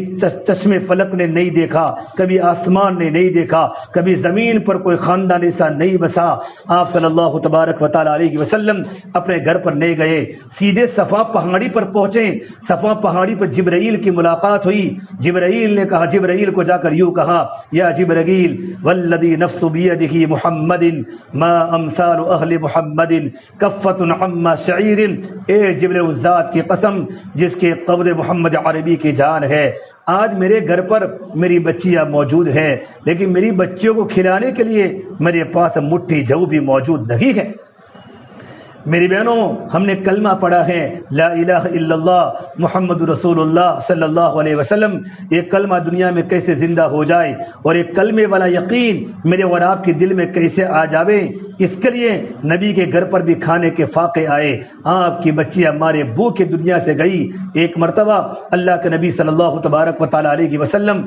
چشم فلک نے نہیں دیکھا، کبھی آسمان نے نہیں دیکھا، کبھی زمین پر کوئی خاندان ایسا نہیں بسا۔ آپ صلی اللہ تبارک و تعالی علیہ وسلم اپنے گھر پر نہیں گئے، سیدھے صفا پہاڑی پر پہنچے۔ صفا پہاڑی پر جبرائیل کی ملاقات ہوئی۔ جبرائیل نے کہا، جبرائیل کو جا کر یوں کہا، یا جبرائیل والذی نفس بیدہ محمد ما امثال اہل محمد کفۃ عما شعیر، اے جبرائیل اس ذات کی قسم جس کے قبض محمد عربی کی جان ہے، آج میرے گھر پر میری بچیاں موجود ہیں، لیکن میری بچیوں کو کھلانے کے لیے میرے پاس مٹھی جو بھی موجود نہیں ہے۔ میری بہنوں، ہم نے کلمہ پڑھا ہے لا الہ الا اللہ محمد رسول اللہ صلی اللہ علیہ وسلم. یہ کلمہ دنیا میں کیسے زندہ ہو جائے اور ایک کلمے والا یقین میرے اور آپ کے دل میں کیسے آ جاوے، اس کے لیے نبی کے گھر پر بھی کھانے کے فاقے آئے. آپ کی بچی ہمارے بو کے دنیا سے گئی. ایک مرتبہ اللہ کے نبی صلی اللہ تبارک و تعالی علیہ وسلم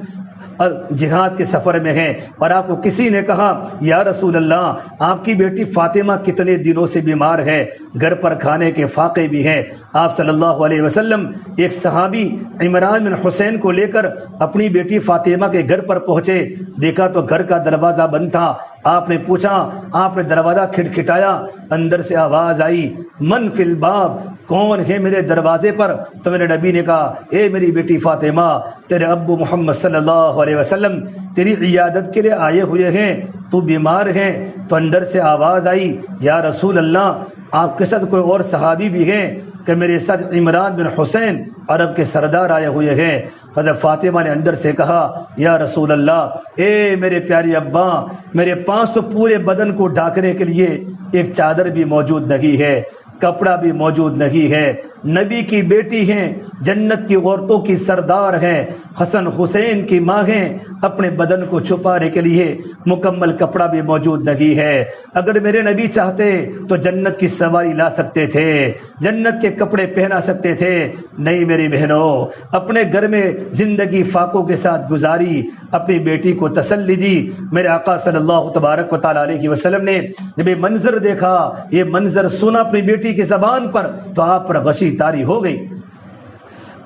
جہاد کے سفر میں ہیں اور آپ کو کسی نے کہا یا رسول اللہ آپ کی بیٹی فاطمہ کتنے دنوں سے بیمار ہے، گھر پر کھانے کے فاقے بھی ہیں. آپ صلی اللہ علیہ وسلم ایک صحابی عمران بن حسین کو لے کر اپنی بیٹی فاطمہ کے گھر پر پہنچے. دیکھا تو گھر کا دروازہ بند تھا. آپ نے پوچھا، آپ نے دروازہ کھٹکھٹایا، اندر سے آواز آئی من فی الباب، کون ہے میرے دروازے پر؟ تو میرے نبی نے کہا اے میری بیٹی فاطمہ، تیرے ابو محمد صلی اللہ علیہ وسلم تیری عیادت کے لیے آئے ہوئے ہیں، تو بیمار ہے. تو اندر سے آواز آئی یا رسول اللہ آپ کے ساتھ کوئی اور صحابی بھی ہیں کہ میرے ساتھ عمران بن حسین عرب کے سردار آئے ہوئے ہیں. حضرت فاطمہ نے اندر سے کہا یا رسول اللہ اے میرے پیارے ابا، میرے پاس تو پورے بدن کو ڈھانکنے کے لیے ایک چادر بھی موجود نہیں ہے، کپڑا بھی موجود نہیں ہے. نبی کی بیٹی ہیں، جنت کی عورتوں کی سردار ہیں، حسن حسین کی ماں ہیں، اپنے بدن کو چھپانے کے لیے مکمل کپڑا بھی موجود نہیں ہے. اگر میرے نبی چاہتے تو جنت کی سواری لا سکتے تھے، جنت کے کپڑے پہنا سکتے تھے. نہیں میری بہنوں، اپنے گھر میں زندگی فاقوں کے ساتھ گزاری، اپنی بیٹی کو تسلی دی. میرے آقا صلی اللہ تبارک و تعالی علیہ وسلم نے جب یہ منظر دیکھا، یہ منظر سنا اپنی بیٹی کی زبان پر، تو آپ پر غشی تاری ہو گئی.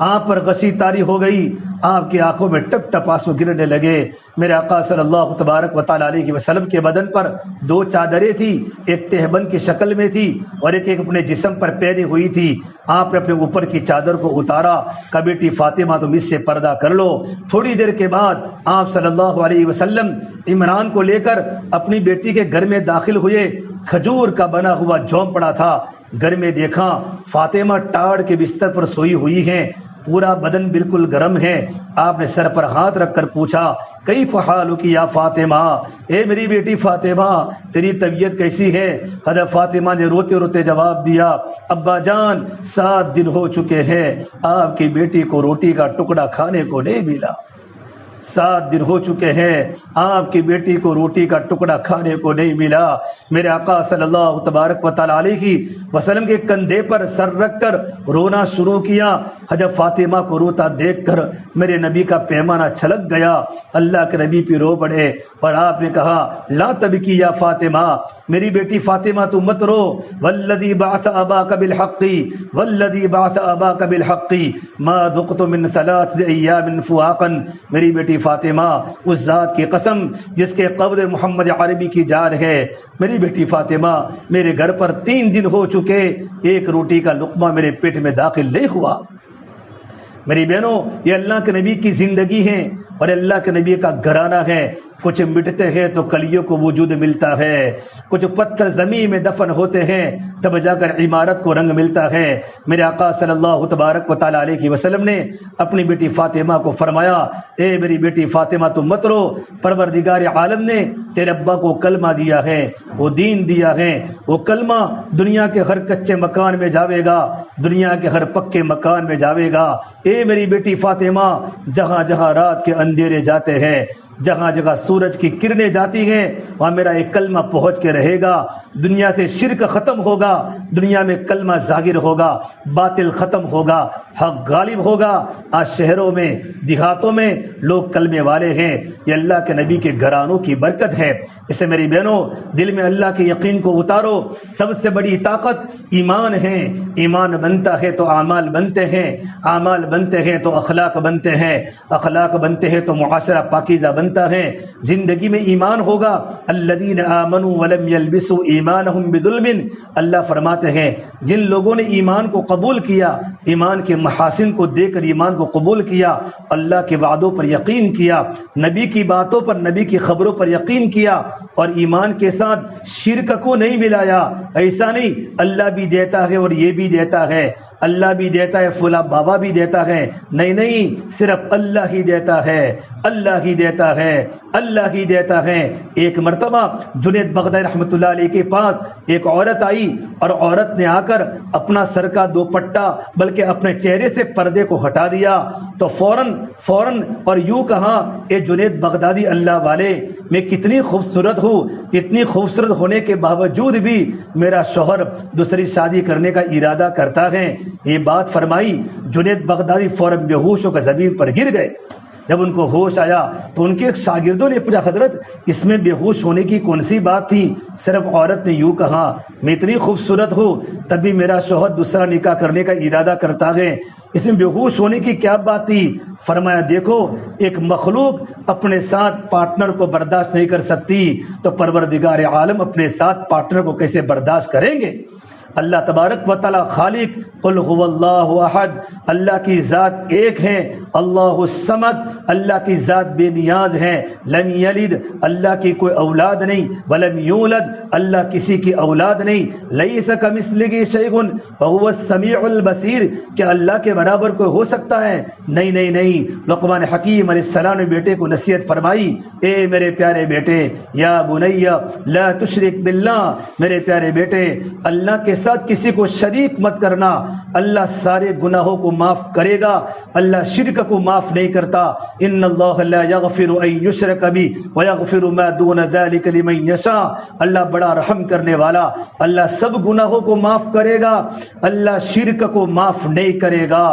آپ پر غشی تاری ہو گئی، آپ کی آنکھوں میں ٹپ ٹپ آنسو گرنے لگے. میرے آقا صلی اللہ تبارک و تعالی علیہ وسلم کے بدن پر دو چادریں تھی، ایک تہبند کی شکل میں تھی اور ایک اپنے جسم پر پہنی ہوئی تھی. آپ نے اپنے اوپر کی چادر کو اتارا، کہا بیٹی فاطمہ تم اس سے پردہ کر لو. تھوڑی دیر کے بعد آپ صلی اللہ علیہ وسلم عمران کو لے کر اپنی بیٹی کے گھر میں داخل ہوئے. کھجور کا بنا ہوا جھونپڑا تھا. گھر میں دیکھا فاطمہ ٹاڑ کے بستر پر سوئی ہوئی ہیں، پورا بدن بالکل گرم ہے. آپ نے سر پر ہاتھ رکھ کر پوچھا کیف حالک یا فاطمہ، اے میری بیٹی فاطمہ تیری طبیعت کیسی ہے؟ حضرت فاطمہ نے روتے روتے جواب دیا ابا جان 7 دن ہو چکے ہیں آپ کی بیٹی کو روٹی کا ٹکڑا کھانے کو نہیں ملا. 7 دن ہو چکے ہیں آپ کی بیٹی کو روٹی کا ٹکڑا کھانے کو نہیں ملا. میرے آقا صلی اللہ تبارک و تعالی علیہ وسلم کے کندھے پر سر رکھ کر رونا شروع کیا. حضرت فاطمہ کو روتا دیکھ کر میرے نبی کا پیمانہ چھلک گیا. اللہ کے نبی پہ رو پڑے اور آپ نے کہا لا تبکی یا فاطمہ، میری بیٹی فاطمہ تو مت رو. والذی بعث اباک بالحق والذی بعث اباک بالحق ما ذقت من 3 ایام فواقا. میری بیٹی فاطمہ اس ذات کی قسم جس کے قبض محمد عربی کی جان ہے، میری بیٹی فاطمہ میرے گھر پر 3 دن ہو چکے، ایک روٹی کا لقمہ میرے پیٹ میں داخل نہیں ہوا. میری بہنوں، یہ اللہ کے نبی کی زندگی ہے اور اللہ کے نبی کا گھرانہ ہے. کچھ مٹتے ہیں تو کلیوں کو وجود ملتا ہے، کچھ پتھر زمین میں دفن ہوتے ہیں تب جا کر عمارت کو رنگ ملتا ہے. میرے آقا صلی اللہ تبارک و تعالی علیہ وسلم نے اپنی بیٹی فاطمہ کو فرمایا اے میری بیٹی فاطمہ تم مت رو، پروردگار عالم نے تیرے ابا کو کلمہ دیا ہے، وہ دین دیا ہے. وہ کلمہ دنیا کے ہر کچے مکان میں جاوے گا، دنیا کے ہر پکے مکان میں جاوے گا. اے میری بیٹی فاطمہ، جہاں جہاں رات کے اندھیرے جاتے ہیں، جہاں جگہ سورج کی کرنیں جاتی ہیں، وہاں میرا ایک کلمہ پہنچ کے رہے گا. دنیا سے شرک ختم ہوگا، دنیا میں کلمہ ظاہر ہوگا، باطل ختم ہوگا، حق غالب ہوگا. آج شہروں میں دیہاتوں میں لوگ کلمے والے ہیں، یہ اللہ کے نبی کے گھرانوں کی برکت ہے. اس سے میری بہنوں دل میں اللہ کے یقین کو اتارو. سب سے بڑی طاقت ایمان ہے. ایمان بنتا ہے تو اعمال بنتے ہیں، اعمال بنتے ہیں تو اخلاق بنتے ہیں، اخلاق بنتے ہیں تو معاشرہ پاکیزہ بنتا ہے. زندگی میں ایمان ہوگا. الذین آمنوا ولم یلبسوا ایمانہم بظلم. اللہ فرماتے ہیں جن لوگوں نے ایمان کو قبول کیا، ایمان کے محاسن کو دیکھ کر ایمان کو قبول کیا، اللہ کے وعدوں پر یقین کیا، نبی کی باتوں پر، نبی کی خبروں پر یقین کیا، اور ایمان کے ساتھ شرک کو نہیں ملایا. ایسا نہیں اللہ بھی دیتا ہے اور یہ بھی دیتا ہے، اللہ بھی دیتا ہے فلاں بابا بھی دیتا ہے، نہیں، صرف اللہ ہی دیتا ہے، اللہ ہی دیتا ہے، اللہ ہی دیتا ہے. ایک مرتبہ جنید بغدادی رحمۃ اللہ علیہ کے پاس ایک عورت آئی اور عورت نے آ کر اپنا سر کا دوپٹہ بلکہ اپنے چہرے سے پردے کو ہٹا دیا تو فوراً اور یوں کہا، اے جنید بغدادی اللہ والے، میں کتنی خوبصورت ہوں، اتنی خوبصورت ہونے کے باوجود بھی میرا شوہر دوسری شادی کرنے کا ارادہ کرتا ہے. یہ بات فرمائی، جنید بغدادی فوراً بے ہوش ہو کر زمین پر گر گئے. جب ان کو ہوش آیا تو ان کے ایک شاگردوں نے پوچھا، حضرت اس میں بے ہوش ہونے کی کون سی بات تھی؟ صرف عورت نے یوں کہا، میں اتنی خوبصورت ہوں تب بھی میرا شوہر دوسرا نکاح کرنے کا ارادہ کرتا ہے، اس میں بے ہوش ہونے کی کیا بات تھی؟ فرمایا، دیکھو ایک مخلوق اپنے ساتھ پارٹنر کو برداشت نہیں کر سکتی تو پروردگار عالم اپنے ساتھ پارٹنر کو کیسے برداشت کریں گے؟ اللہ تبارک و تعالی خالق، قل هو اللہ احد، اللہ کی ذات ایک ہے، اللہ الصمد، اللہ کی ذات بے نیاز ہے، لم یلد، اللہ کی کوئی اولاد نہیں، ولم یولد، اللہ کسی کی اولاد نہیں، لیس کمثلہ شیء وهو السمیع البصیر، کہ اللہ کے برابر کوئی ہو سکتا ہے؟ نہیں. لقمان حکیم علیہ السلام نے بیٹے کو نصیحت فرمائی، اے میرے پیارے بیٹے، یا بنی لا تشرک باللہ، میرے پیارے بیٹے اللہ کے ساتھ کسی کو شریک مت کرنا، اللہ سارے گناہوں کو معاف کرے گا، اللہ شرک کو معاف نہیں کرتا. ان اللہ لا یغفر ان یشرک بہ ویغفر ما دون ذلک لمن یشاء، اللہ بڑا رحم کرنے والا، اللہ سب گناہوں کو معاف کرے گا، اللہ شرک کو معاف نہیں کرے گا،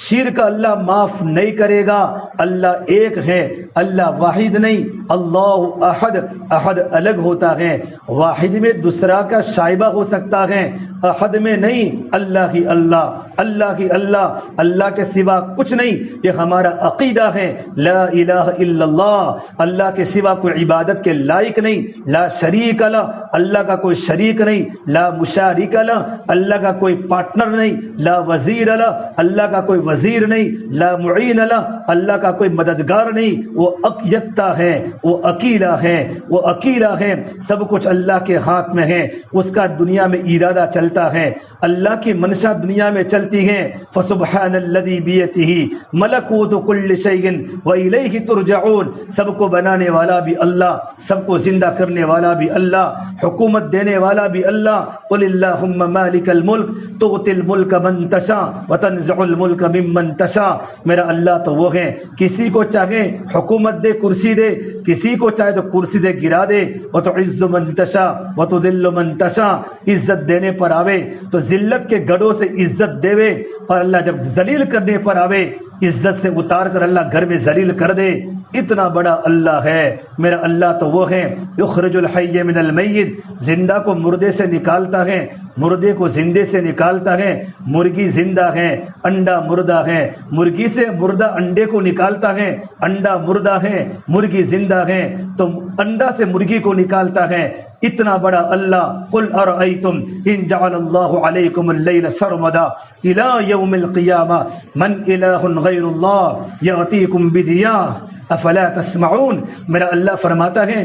شرک اللہ معاف نہیں کرے گا. اللہ ایک ہے، اللہ واحد نہیں، اللہ احد، احد الگ ہوتا ہے، واحد میں دوسرا کا شائبہ ہو سکتا ہے، احد میں نہیں. اللہ ہی اللہ، اللہ ہی اللہ، اللہ کے سوا کچھ نہیں، یہ ہمارا عقیدہ ہے. لا الہ الا اللہ، اللہ کے سوا کوئی عبادت کے لائق نہیں. لا شریک لہ، اللہ کا کوئی شریک نہیں. لا مشارک لہ، اللہ کا کوئی پارٹنر نہیں. لا وزیر لہ، اللہ کا کوئی وزیر نہیں. لا معین لہ، اللہ کا کوئی مددگار نہیں. وہ یکتا ہے، وہ اکیلا ہے، وہ اکیلا ہے، سب کچھ اللہ کے ہاتھ میں ہے، اس کا دنیا میں ارادہ چلتا ہے، اللہ کی منشا دنیا میں چلتی ہے. فسبحان الذی بیدہ ملکوت کل شیء والیہ ترجعون، سب کو بنانے والا بھی اللہ، سب کو زندہ کرنے والا بھی اللہ، حکومت دینے والا بھی اللہ. قل اللہم مالک الملک تؤتی الملک من تشاء وتنزع الملک ممن تشاء، میرا اللہ تو وہ ہے، کسی کو چاہے حکومت دے، کرسی دے، کسی کو چاہے تو کرسی سے گرا دے. وتعز من تشاء وتذل من تشاء، عزت دینے پر آوے تو ذلت کے گڑھوں سے عزت دے، اور اللہ جب ذلیل کرنے پر آوے عزت سے اتار کر اللہ گھر میں ذلیل کر دے. اتنا بڑا اللہ ہے میرا اللہ تو وہ ہے. یخرج الحی من المیت، زندہ کو مردے سے نکالتا ہے، مردے کو زندے سے نکالتا ہے. مرغی زندہ ہے، انڈا مردہ ہے، مرغی سے مردہ انڈے کو نکالتا ہے، انڈا مردہ ہے، مرغی زندہ ہے تو انڈا سے مرغی کو نکالتا ہے. اتنا بڑا اللہ. قل ارأیتم ان جعل اللہ علیکم اللیل سرمدا الی یوم القیامہ من الہ غیر اللہ یأتیکم بضیاء افلا تسمعون، میرا اللہ فرماتا ہے،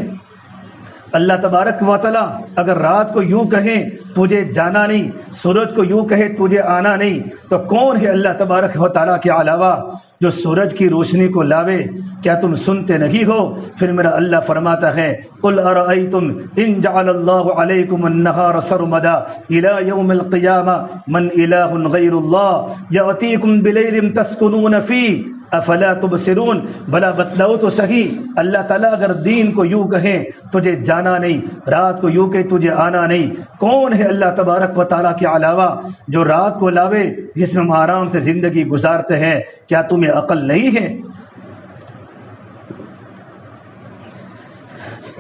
اللہ تبارک و تعالی اگر رات کو یوں کہیں تجھے جانا نہیں، سورج کو یوں کہے تجھے آنا نہیں، تو کون ہے اللہ تبارک و تعالی کے علاوہ جو سورج کی روشنی کو لاوے؟ کیا تم سنتے نہیں ہو؟ پھر میرا اللہ فرماتا ہے، قل ارأیتم ان جعل اللہ علیکم النہار سرمدا الی یوم القیامہ من الہ غیر اللہ یأتیکم بلیل تسکنون فیہ افلا تبصرون، بلا بتلاؤ تو صحیح، اللہ تعالیٰ اگر دین کو یوں کہیں تجھے جانا نہیں، رات کو یوں کہ تجھے آنا نہیں، کون ہے اللہ تبارک و تعالیٰ کے علاوہ جو رات کو لاوے جس میں ہم آرام سے زندگی گزارتے ہیں؟ کیا تمہیں عقل نہیں ہے؟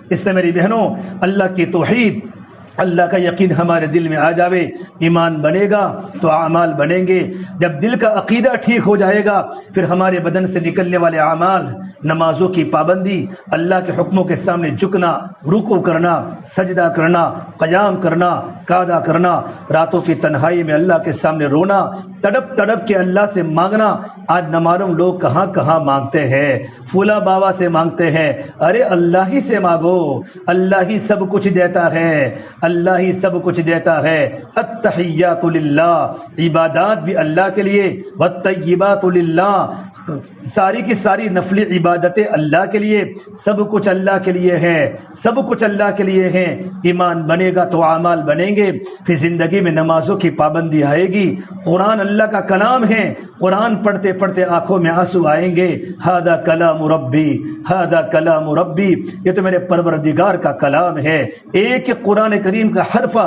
اس لیے میری بہنوں، اللہ کی توحید، اللہ کا یقین ہمارے دل میں آ جاوے، ایمان بنے گا تو اعمال بنیں گے. جب دل کا عقیدہ ٹھیک ہو جائے گا پھر ہمارے بدن سے نکلنے والے اعمال، نمازوں کی پابندی، اللہ کے حکموں کے سامنے جھکنا، رکوع کرنا، سجدہ کرنا، قیام کرنا، قعدہ کرنا، راتوں کی تنہائی میں اللہ کے سامنے رونا، تڑپ تڑپ کے اللہ سے مانگنا آج نہ معلوم لوگ کہاں کہاں مانگتے ہیں، فولا بابا سے مانگتے ہیں۔ ارے اللہ ہی سے مانگو، اللہ ہی سب کچھ دیتا ہے، اللہ ہی سب کچھ دیتا ہے۔ التحیات للہ، عبادات بھی اللہ کے لیے، والطیبات للہ، ساری کی ساری نفلی عبادتیں اللہ کے لیے، سب کچھ اللہ کے لیے ہے، سب کچھ اللہ کے لیے ہے۔ ایمان بنے گا تو اعمال بنیں گے، پھر زندگی میں نمازوں کی پابندی آئے گی۔ قرآن اللہ کا کلام ہے، قرآن پڑھتے پڑھتے آنکھوں میں آنسو آئیں گے۔ ھذا کلام ربی، ھذا کلام ربی، یہ تو میرے پروردگار کا کلام ہے۔ ایک قرآن کریم کا حرف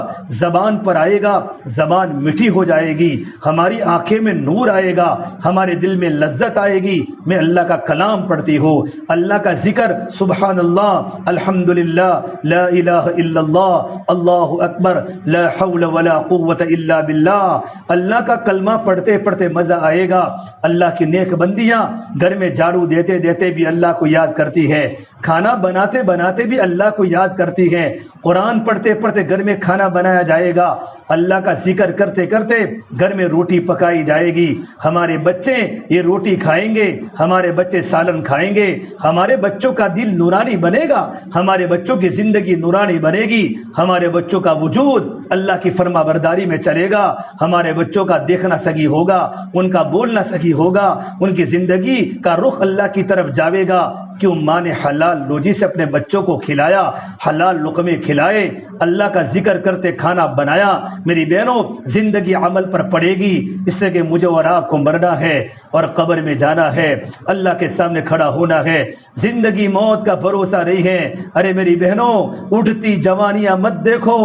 زبان پر آئے گا، زبان میٹھی ہو جائے گی، ہماری آنکھیں میں نور آئے گا، ہمارے دل میں لذت آئے گی۔ میں اللہ کا کلام پڑھتی ہوں، اللہ کا ذکر، سبحان اللہ، الحمدللہ، لا الہ الا اللہ، اللہ اکبر، لا حول ولا قوت الا باللہ۔ اللہ کا کلمہ پڑھتے پڑھتے مزہ آئے گا۔ اللہ کی نیک بندیاں گھر میں جھاڑو دیتے دیتے بھی اللہ کو یاد کرتی ہے، کھانا بناتے بناتے بھی اللہ کو یاد کرتی ہے، قرآن پڑھتے پڑھتے گھر میں کھانا بنایا جائے گا، اللہ کا ذکر کرتے کرتے گھر میں روٹی پکائی جائے گی۔ ہمارے بچے یہ روٹی کھائیں گے، ہمارے بچے سالن کھائیں گے، ہمارے بچوں کا دل نورانی بنے گا، ہمارے بچوں کی زندگی نورانی بنے گی، ہمارے بچوں کا وجود اللہ کی فرما برداری میں چلے گا، ہمارے بچوں کا دیکھنا صحیح ہوگا، ان کا بولنا صحیح ہوگا، ان کی زندگی کا رخ اللہ کی طرف جاوے گا۔ کیوں ماں نے حلال روزی سے اپنے بچوں کو کھلایا، حلال لقمے کھلائے، اللہ کا ذکر کرتے کھانا بنایا۔ میری بہنوں، زندگی عمل پر پڑے گی، اس لیے کہ مجھے اور آپ کو مرنا ہے اور قبر میں جانا ہے، اللہ کے سامنے کھڑا ہونا ہے۔ زندگی موت کا بھروسہ نہیں ہے۔ ارے میری بہنوں، اٹھتی جوانیاں مت دیکھو،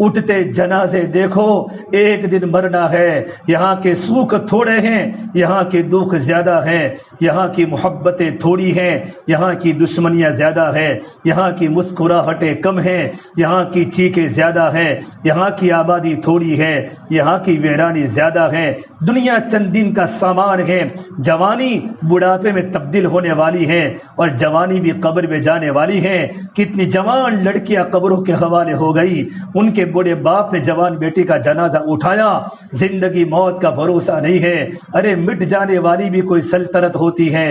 اٹھتے جنازے دیکھو، ایک دن مرنا ہے۔ یہاں کے سوکھ تھوڑے ہیں، یہاں کے دکھ زیادہ ہیں، یہاں کی محبتیں تھوڑی ہیں، یہاں کی دشمنیاں زیادہ ہیں، یہاں کی مسکراہٹیں کم ہیں، یہاں کی چیخیں زیادہ ہیں، یہاں کی آبادی تھوڑی ہے، یہاں کی ویرانی زیادہ ہے۔ دنیا چند دن کا سامان ہے، جوانی بڑھاپے میں تبدیل ہونے والی ہے اور جوانی بھی قبر میں جانے والی ہے۔ کتنی جوان لڑکیاں قبروں کے حوالے ہو گئی، ان کے بڑے باپ نے جوان بیٹی کا جنازہ اٹھایا۔ زندگی موت کا بھروسہ نہیں ہے۔ ارے مٹ جانے والی بھی کوئی سلطنت ہوتی ہے،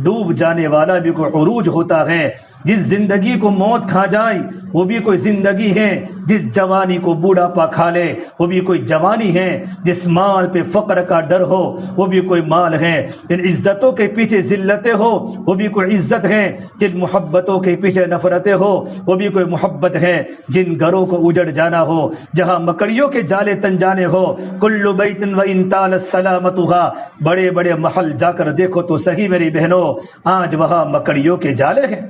ڈوب جانے والا بھی کوئی عروج ہوتا ہے۔ جس زندگی کو موت کھا جائے وہ بھی کوئی زندگی ہے، جس جوانی کو بوڑھاپا کھا لے وہ بھی کوئی جوانی ہے، جس مال پہ فقر کا ڈر ہو وہ بھی کوئی مال ہے، جن عزتوں کے پیچھے ذلتیں ہو وہ بھی کوئی عزت ہے، جن محبتوں کے پیچھے نفرتیں ہو وہ بھی کوئی محبت ہے، جن گھروں کو اجڑ جانا ہو، جہاں مکڑیوں کے جالے تن جانے ہو، کل بیت و ان طالت سلامتها، بڑے بڑے محل جا کر دیکھو تو صحیح میری بہنوں، آج وہاں مکڑیوں کے جالے ہیں،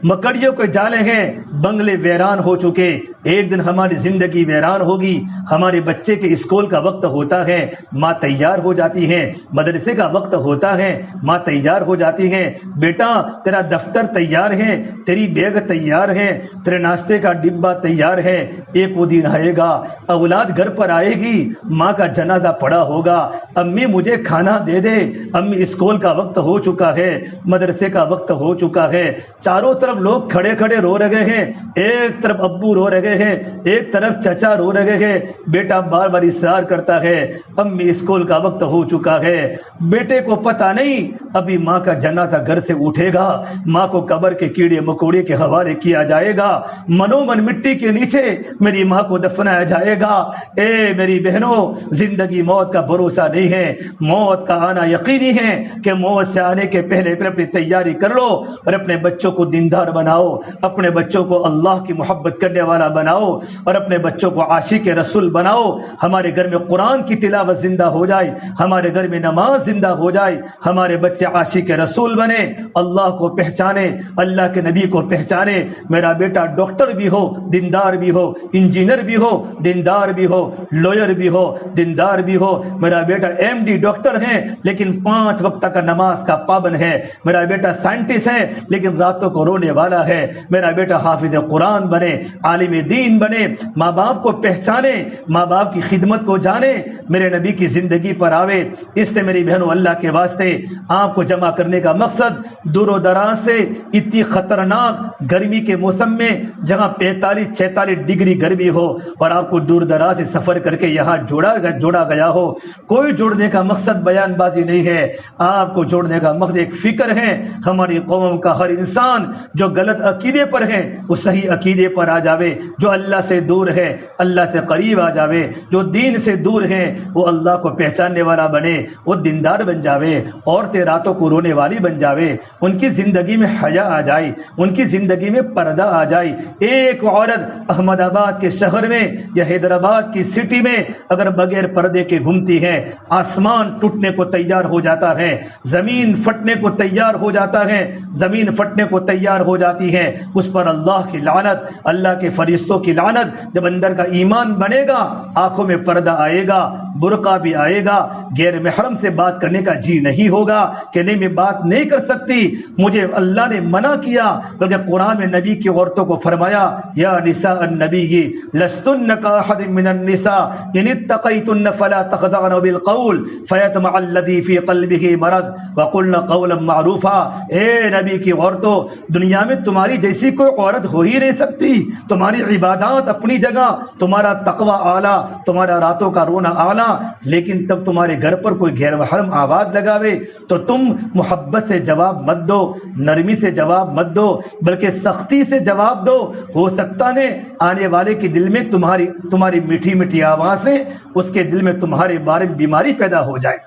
مکڑیوں کے جالے ہیں، بنگلے ویران ہو چکے۔ ایک دن ہماری زندگی ویران ہوگی۔ ہمارے بچے کے اسکول کا وقت ہوتا ہے، ماں تیار ہو جاتی ہے، مدرسے کا وقت ہوتا ہے، ماں تیار ہو جاتی ہے، بیٹا تیرا دفتر تیار ہے، تیری بیگ تیار ہے، تیرے ناشتے کا ڈبہ تیار ہے۔ ایک وہ دن آئے گا، اولاد گھر پر آئے گی، ماں کا جنازہ پڑا ہوگا، امی مجھے کھانا دے دے، امی اسکول کا وقت ہو چکا ہے، مدرسے کا وقت ہو چکا ہے۔ چاروں طرف لوگ کھڑے کھڑے رو رہے ہیں، ایک طرف ابو رو رہے ہیں، ایک طرف چچا رو رہے ہیں، بیٹا بار بار اصرار کرتا ہے، امی اسکول کا وقت ہو چکا ہے۔ بیٹے کو پتہ نہیں ابھی ماں کا جنازہ گھر سے اٹھے گا، ماں کو قبر کے کیڑے مکوڑے کے حوالے کیا جائے گا، منومن مٹی کے نیچے میری ماں کو دفنایا جائے گا۔ اے میری بہنوں، زندگی موت کا بھروسہ نہیں ہے، موت کا آنا یقینی ہے کہ موت سے آنے کے پہلے اپنی تیاری کر لو اور اپنے بچوں کو دیندار بناؤ، اپنے بچوں کو اللہ کی محبت کرنے والا بناؤ اور اپنے بچوں کو عاشق رسول بناؤ۔ ہمارے گھر میں قرآن کی تلاوت زندہ ہو جائے، ہمارے گھر میں نماز زندہ ہو جائے، ہمارے بچے عاشق رسول بنے، اللہ کو پہچانے، اللہ کے نبی کو پہچانے۔ میرا بیٹا ڈاکٹر بھی ہو، دیندار بھی ہو، انجینئر بھی ہو، دیندار بھی ہو، لوئر بھی ہو، دیندار بھی ہو۔ میرا بیٹا ایم ڈی ڈاکٹر ہے لیکن 5 وقت کا نماز کا پابند ہے۔ میرا بیٹا سائنٹسٹ ہے لیکن راتوں کو رونے ہونے والا ہے، میرا بیٹا حافظ قرآن بنے، عالم دین بنے، ماں باپ کو پہچانے، ماں باپ کی خدمت کو جانے، میرے نبی کی زندگی پر آوے۔ اس نے میری بہنوں اللہ کے واسطے آپ کو جمع کرنے کا مقصد دور و دراز سے اتنی خطرناک گرمی کے موسم میں جہاں 45-46 ڈگری گرمی ہو اور آپ کو دور دراز سے سفر کر کے یہاں جوڑا گیا ہو، کوئی جوڑنے کا مقصد بیان بازی نہیں ہے، آپ کو جوڑنے کا مقصد ایک فکر ہے ہماری قوم کا ہر انسان جو غلط عقیدے پر ہے وہ صحیح عقیدے پر آ جاوے، جو اللہ سے دور ہے اللہ سے قریب آ جاوے، جو دین سے دور ہے وہ اللہ کو پہچاننے والا بنے، وہ دیندار بن جاوے، عورتیں راتوں کو رونے والی بن جاوے، ان کی زندگی میں حیا آ جائے، ان کی زندگی میں پردہ آ جائے۔ ایک عورت احمد آباد کے شہر میں یا حیدرآباد کی سٹی میں اگر بغیر پردے کے گھومتی ہے، آسمان ٹوٹنے کو تیار ہو جاتا ہے، زمین پھٹنے کو تیار ہو جاتا ہے، زمین پھٹنے کو تیار ہو جاتی ہے، اس پر اللہ کی لعنت، اللہ کے فرشتوں کی لعنت۔ جب اندر کا ایمان بنے گا، آنکھوں میں پردہ آئے گا، برقع بھی آئے گا، غیر محرم سے بات کرنے کا جی نہیں ہوگا کہ نہیں میں بات نہیں کر سکتی، مجھے اللہ نے منع کیا، بلکہ قرآن میں نبی کی عورتوں کو فرمایا یا نساء النبی لستن کاحد من النساء ان اتقیتن فلا تخضعن بالقول فیطمع الذی فی قلبہ مرض وقلن قولا معروفا۔ اے نبی کی عورتوں، دنیا میں تمہاری جیسی کوئی عورت ہو ہی نہیں سکتی، تمہاری عبادات اپنی جگہ، تمہارا تقوی اعلیٰ، تمہارا راتوں کا رونا اعلیٰ، لیکن تب تمہارے گھر پر کوئی غیر محرم آواز لگاوے تو تم محبت سے جواب مت دو، نرمی سے جواب مت دو، بلکہ سختی سے جواب دو۔ ہو سکتا ہے آنے والے کے دل میں تمہاری میٹھی میٹھی آواز سے اس کے دل میں تمہارے بارے میں بیماری پیدا ہو جائے۔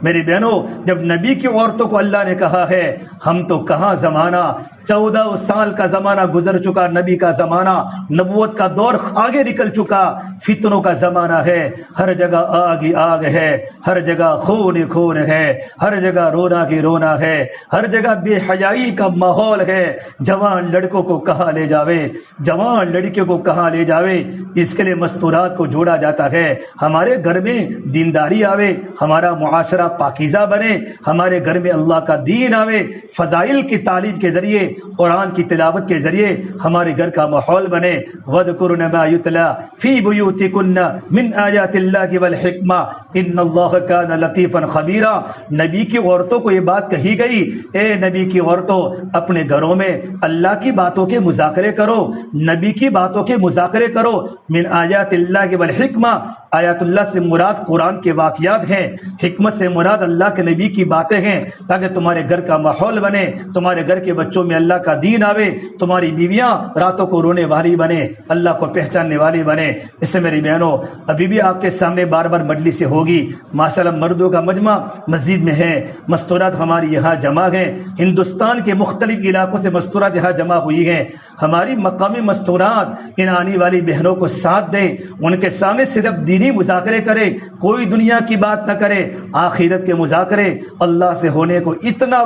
میری بہنوں، جب نبی کی عورتوں کو اللہ نے کہا ہے، ہم تو کہاں زمانہ 14 سال کا زمانہ گزر چکا، نبی کا زمانہ، نبوت کا دور آگے نکل چکا، فتنوں کا زمانہ ہے، ہر جگہ آگ ہی آگ ہے، ہر جگہ خون ہی خون ہے، ہر جگہ رونا ہی رونا ہے، ہر جگہ بے حیائی کا ماحول ہے۔ جوان لڑکوں کو کہاں لے جاوے، جوان لڑکیوں کو کہاں لے جاوے، اس کے لیے مستورات کو جوڑا جاتا ہے۔ ہمارے گھر میں دینداری آوے، ہمارا معاشرہ پاکیزہ بنے، ہمارے گھر میں اللہ کا دین آوے، فضائل کی تعلیم کے ذریعے، قرآن کی تلاوت کے ذریعے ہمارے گھر کا ماحول بنے۔ وَاذْكُرْنَ مَا يُتْلَى فِي بُيُوتِكُنَّ مِنْ آيَاتِ اللَّهِ وَالْحِكْمَةِ إِنَّ اللَّهَ كَانَ لَطِيفًا خَبِيرًا۔ نبی کی عورتوں کو یہ بات کہی گئی، اے نبی کی عورتوں، اپنے گھروں میں اللہ کی باتوں کے مذاکرے کرو، نبی کی باتوں کے مذاکرے کرو۔ من آیات اللہ والحکمہ، آیات اللہ سے مراد قرآن کے واقعات ہیں، حکمت سے مراد اللہ کے نبی کی باتیں ہیں، تاکہ تمہارے گھر کا ماحول بنے، تمہارے گھر کے بچوں میں اللہ کا دین آوے، تمہاری بیویاں راتوں کو رونے والی بنے، اللہ کو پہچاننے والی بنے۔ اس سے میری بہنوں، ابھی بھی آپ کے سامنے بار بار مجلس ہوگی، ماشاءاللہ مردوں کا مجمع مسجد میں ہے، مستورات ہماری یہاں جمع ہیں، ہندوستان کے مختلف علاقوں سے مستورات یہاں جمع ہوئی ہیں۔ ہماری مقامی مستورات ان آنے والی بہنوں کو ساتھ دیں، ان کے سامنے صرف دینی مذاکرے کرے، کوئی دنیا کی بات نہ کرے، آخرت کے مذاکرے، اللہ سے ہونے کو اتنا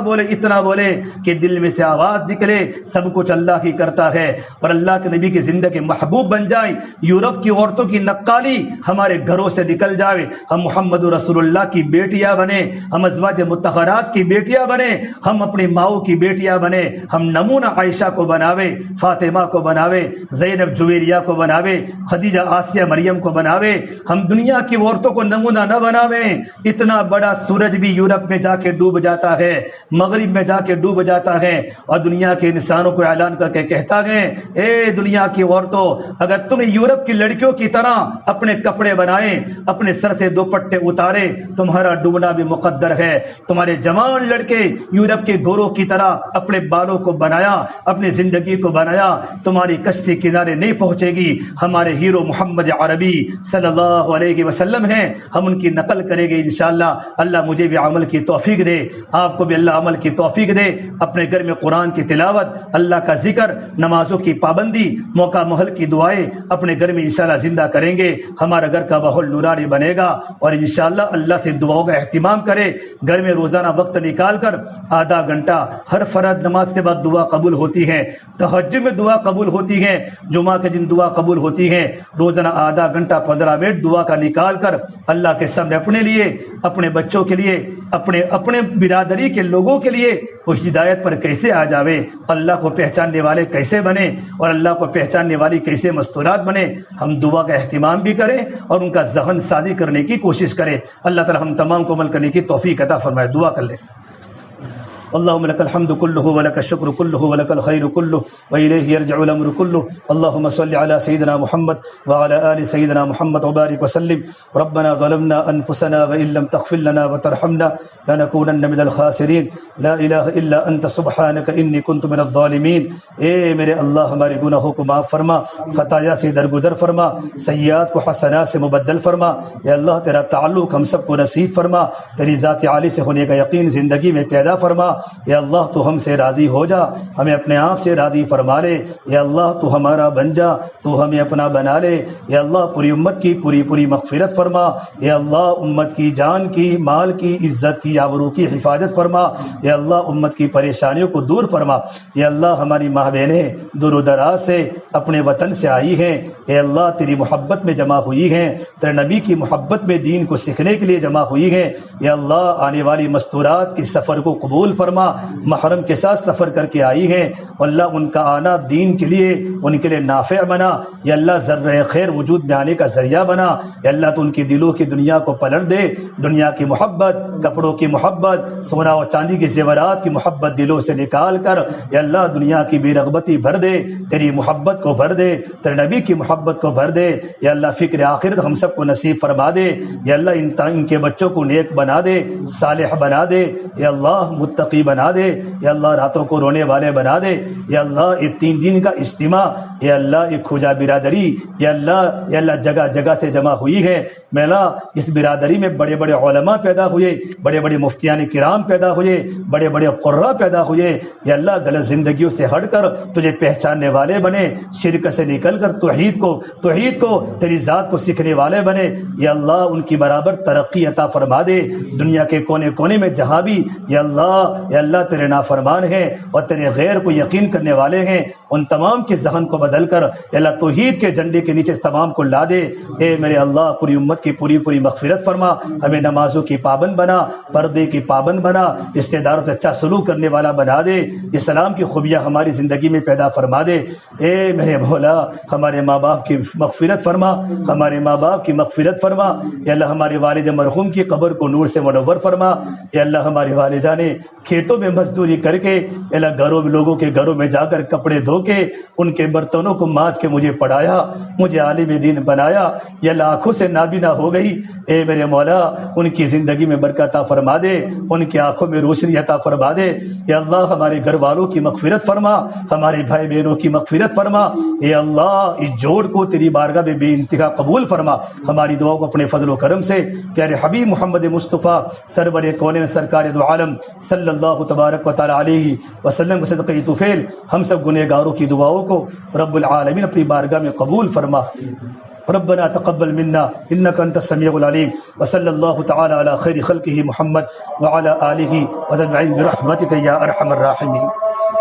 بولے کہ دل میں سے آواز نکلے سب کچھ اللہ کی کرتا ہے، اور اللہ کے نبی کی زندگی محبوب بن جائے۔ یورپ کی عورتوں کی نقالی ہمارے گھروں سے نکل جائے، ہم محمد رسول اللہ کی بیٹیاں بنے، ہم ازواج مطہرات کی بیٹیاں بنے، ہم اپنی ماؤں کی بیٹیاں بنے، ہم نمونہ عائشہ کو بناوے، فاطمہ کو بناوے، زینب جویریہ کو بناوے، خدیجہ آسیہ مریم کو بناوے، ہم دنیا کی عورتوں کو نمونہ نہ بناوے۔ اتنا بڑا سورج بھی یورپ میں جا کے ڈوب جاتا ہے، مغرب میں جا کے ڈوب جاتا ہے، اور دنیا کے انسانوں کو اعلان کر کے کہتا ہے، اے دنیا کی عورتوں، اگر تم یورپ کی لڑکیوں کی طرح اپنے کپڑے بنائیں، اپنے سر سے دوپٹے اتارے، تمہارا ڈوبنا بھی مقدر ہے۔ تمہارے جوان لڑکے یورپ کے گوروں کی طرح اپنے بالوں کو بنایا، اپنی زندگی کو بنایا، تمہاری کشتی کنارے نہیں پہنچے گی۔ ہمارے ہیرو محمد عربی صلی اللہ علیہ وسلم ہیں، ہم ان کی نقل کریں گے انشاءاللہ۔ اللہ مجھے بھی عمل کی توفیق دے، آپ کو بھی اللہ عمل کی توفیق دے۔ اپنے گھر میں قرآن کی تلاوت، اللہ کا ذکر، نمازوں کی پابندی، موقع محل کی دعائیں اپنے گھر میں انشاءاللہ زندہ کریں گے، ہمارا گھر کا ماحول نورانی بنے گا، اور انشاءاللہ اللہ سے دعاؤں کا اہتمام کرے۔ گھر میں روزانہ وقت نکال کر آدھا گھنٹہ، ہر فرض نماز کے بعد دعا قبول ہوتی ہے، تہجد میں دعا قبول ہوتی ہے، جمعہ کے دن دعا قبول ہوتی ہے، روزانہ آدھا گھنٹہ 15 منٹ دعا کا نکال کر اللہ کے سامنے اپنے لیے، اپنے بچوں کے لیے، اپنے برادری کے لوگوں کے لیے وہ ہدایت پر کیسے آ جاوے، اللہ کو پہچاننے والے کیسے بنے اور اللہ کو پہچاننے والی کیسے مستورات بنے۔ ہم دعا کا اہتمام بھی کریں اور ان کا ذہن سازی کرنے کی کوشش کریں۔ اللہ تعالی ہم تمام کو عمل کرنے کی توفیق عطا فرمائے۔ دعا کر لیں۔ اللهم لك الحمد كله ولك الشكر كله ولك الخير كله وإليه يرجع الأمر كله اللهم صل على سيدنا محمد وعلى آل سيدنا محمد وبارك وسلم ربنا ظلمنا أنفسنا وإن لم تغفر لنا وترحمنا لنكونن من الخاسرين لا إله إلا أنت سبحانك إني كنت من الظالمين۔ اے میرے اللہ ہمارے گناہوں کو معاف فرما، خطایا سے درگزر فرما، سیئات کو حسنات سے مبدل فرما۔ اے اللہ تیرا تعلق ہم سب کو نصیب فرما، تیری ذات عالی سے ہونے کا یقین زندگی میں پیدا فرما۔ یا اللہ تو ہم سے راضی ہو جا، ہمیں اپنے آپ سے راضی فرما لے۔ یا اللہ تو ہمارا بن جا، تو ہمیں اپنا بنا لے۔ یا اللہ پوری امت کی پوری مغفرت فرما۔ یا اللہ امت کی جان کی، مال کی، عزت کی، آبرو کی حفاظت فرما۔ یا اللہ امت کی پریشانیوں کو دور فرما۔ یا اللہ ہماری ماں بہنیں دور و دراز سے اپنے وطن سے آئی ہیں، اے اللہ تیری محبت میں جمع ہوئی ہیں، تیرے نبی کی محبت میں دین کو سیکھنے کے لیے جمع ہوئی ہیں۔ یا اللہ آنے والی مستورات کے سفر کو قبول فرما، محرم کے ساتھ سفر کر کے آئی ہیں، اللہ ان کا آنا دین کے لیے ان کے لیے نافع بنا۔ یا اللہ ذرہ خیر وجود میں آنے کا ذریعہ بنا۔ یا اللہ تو ان کی دلوں کی دنیا کو پلٹ دے، دنیا کی محبت، کپڑوں کی محبت، سونا اور چاندی کے زیورات کی محبت دلوں سے نکال کر یا اللہ دنیا کی بے رغبتی بھر دے، تیری محبت کو بھر دے، تیرے نبی کی محبت کو بھر دے۔ یا اللہ فکر آخرت ہم سب کو نصیب فرما دے۔ یا اللہ ان کے بچوں کو نیک بنا دے، صالح بنا دے، یا اللہ متقی بنا دے، یا اللہ راتوں کو رونے والے بنا دے۔ یا اللہ یہ 3 دن کا اجتماع، یا اللہ یہ کھوجا برادری، یا اللہ جگہ جگہ سے جمع ہوئی ہے۔ میلا اس برادری میں بڑے بڑے علماء پیدا ہوئے، بڑے بڑے مفتیان کرام پیدا ہوئے، بڑے بڑے قراء پیدا ہوئے۔ یا اللہ غلط زندگیوں سے ہٹ کر تجھے پہچاننے والے بنے، شرک سے نکل کر توحید کو تیری ذات کو سیکھنے والے بنے۔ یا اللہ ان کی برابر ترقی عطا فرما دے، دنیا کے کونے کونے میں جہاں بھی یا اللہ تیرے نافرمان ہیں اور تیرے غیر کو یقین کرنے والے ہیں، ان تمام کے ذہن کو بدل کر یا اللہ توحید کے جھنڈے کے نیچے تمام کو لا دے۔ اے میرے اللہ پوری امت کی پوری مغفرت فرما، ہمیں نمازوں کی پابند بنا، پردے کی پابند بنا، رشتہ داروں سے اچھا سلوک کرنے والا بنا دے، اسلام کی خوبیاں ہماری زندگی میں پیدا فرما دے۔ اے میرے مولا ہمارے ماں باپ کی مغفرت فرما، ہمارے ماں باپ کی مغفرت فرما۔ یا اللہ ہمارے والد مرحوم کی قبر کو نور سے منور فرما۔ یا اللہ ہماری والدہ نے کھیتوں میں مزدوری کر کے اللہ لوگوں کے گھروں میں جا کر کپڑے دھو کے ان کے برتنوں کو مانج کے مجھے پڑھایا، مجھے عالم دین بنایا۔ یا اللہ آنکھوں سے نابینا ہو گئی، اے میرے مولا ان کی زندگی میں برکت عطا فرما دے، ان کی آنکھوں میں روشنی عطا فرما دے۔ یا اللہ ہمارے گھر والوں کی مغفرت فرما، ہمارے بھائی بہنوں کی مغفرت فرما۔ اے اللہ اس جوڑ کو تیری بارگاہ میں بے انتہا قبول فرما۔ ہماری دعاؤں کو اپنے فضل و کرم سے پیارے حبیب محمد مصطفیٰ سرور کونین سرکار دو عالم صلی اللہ تبارک و تعالی علیہ وسلم کے صدقہ طفیل ہم سب گنہگاروں کی دعاؤں کو رب العالمین اپنی بارگاہ میں قبول فرما۔ ربنا تقبل منا انك انت السميع العليم وصلى الله تعالى على خير خلقه محمد وعلى اله وصحبه برحمتك يا ارحم الراحمين۔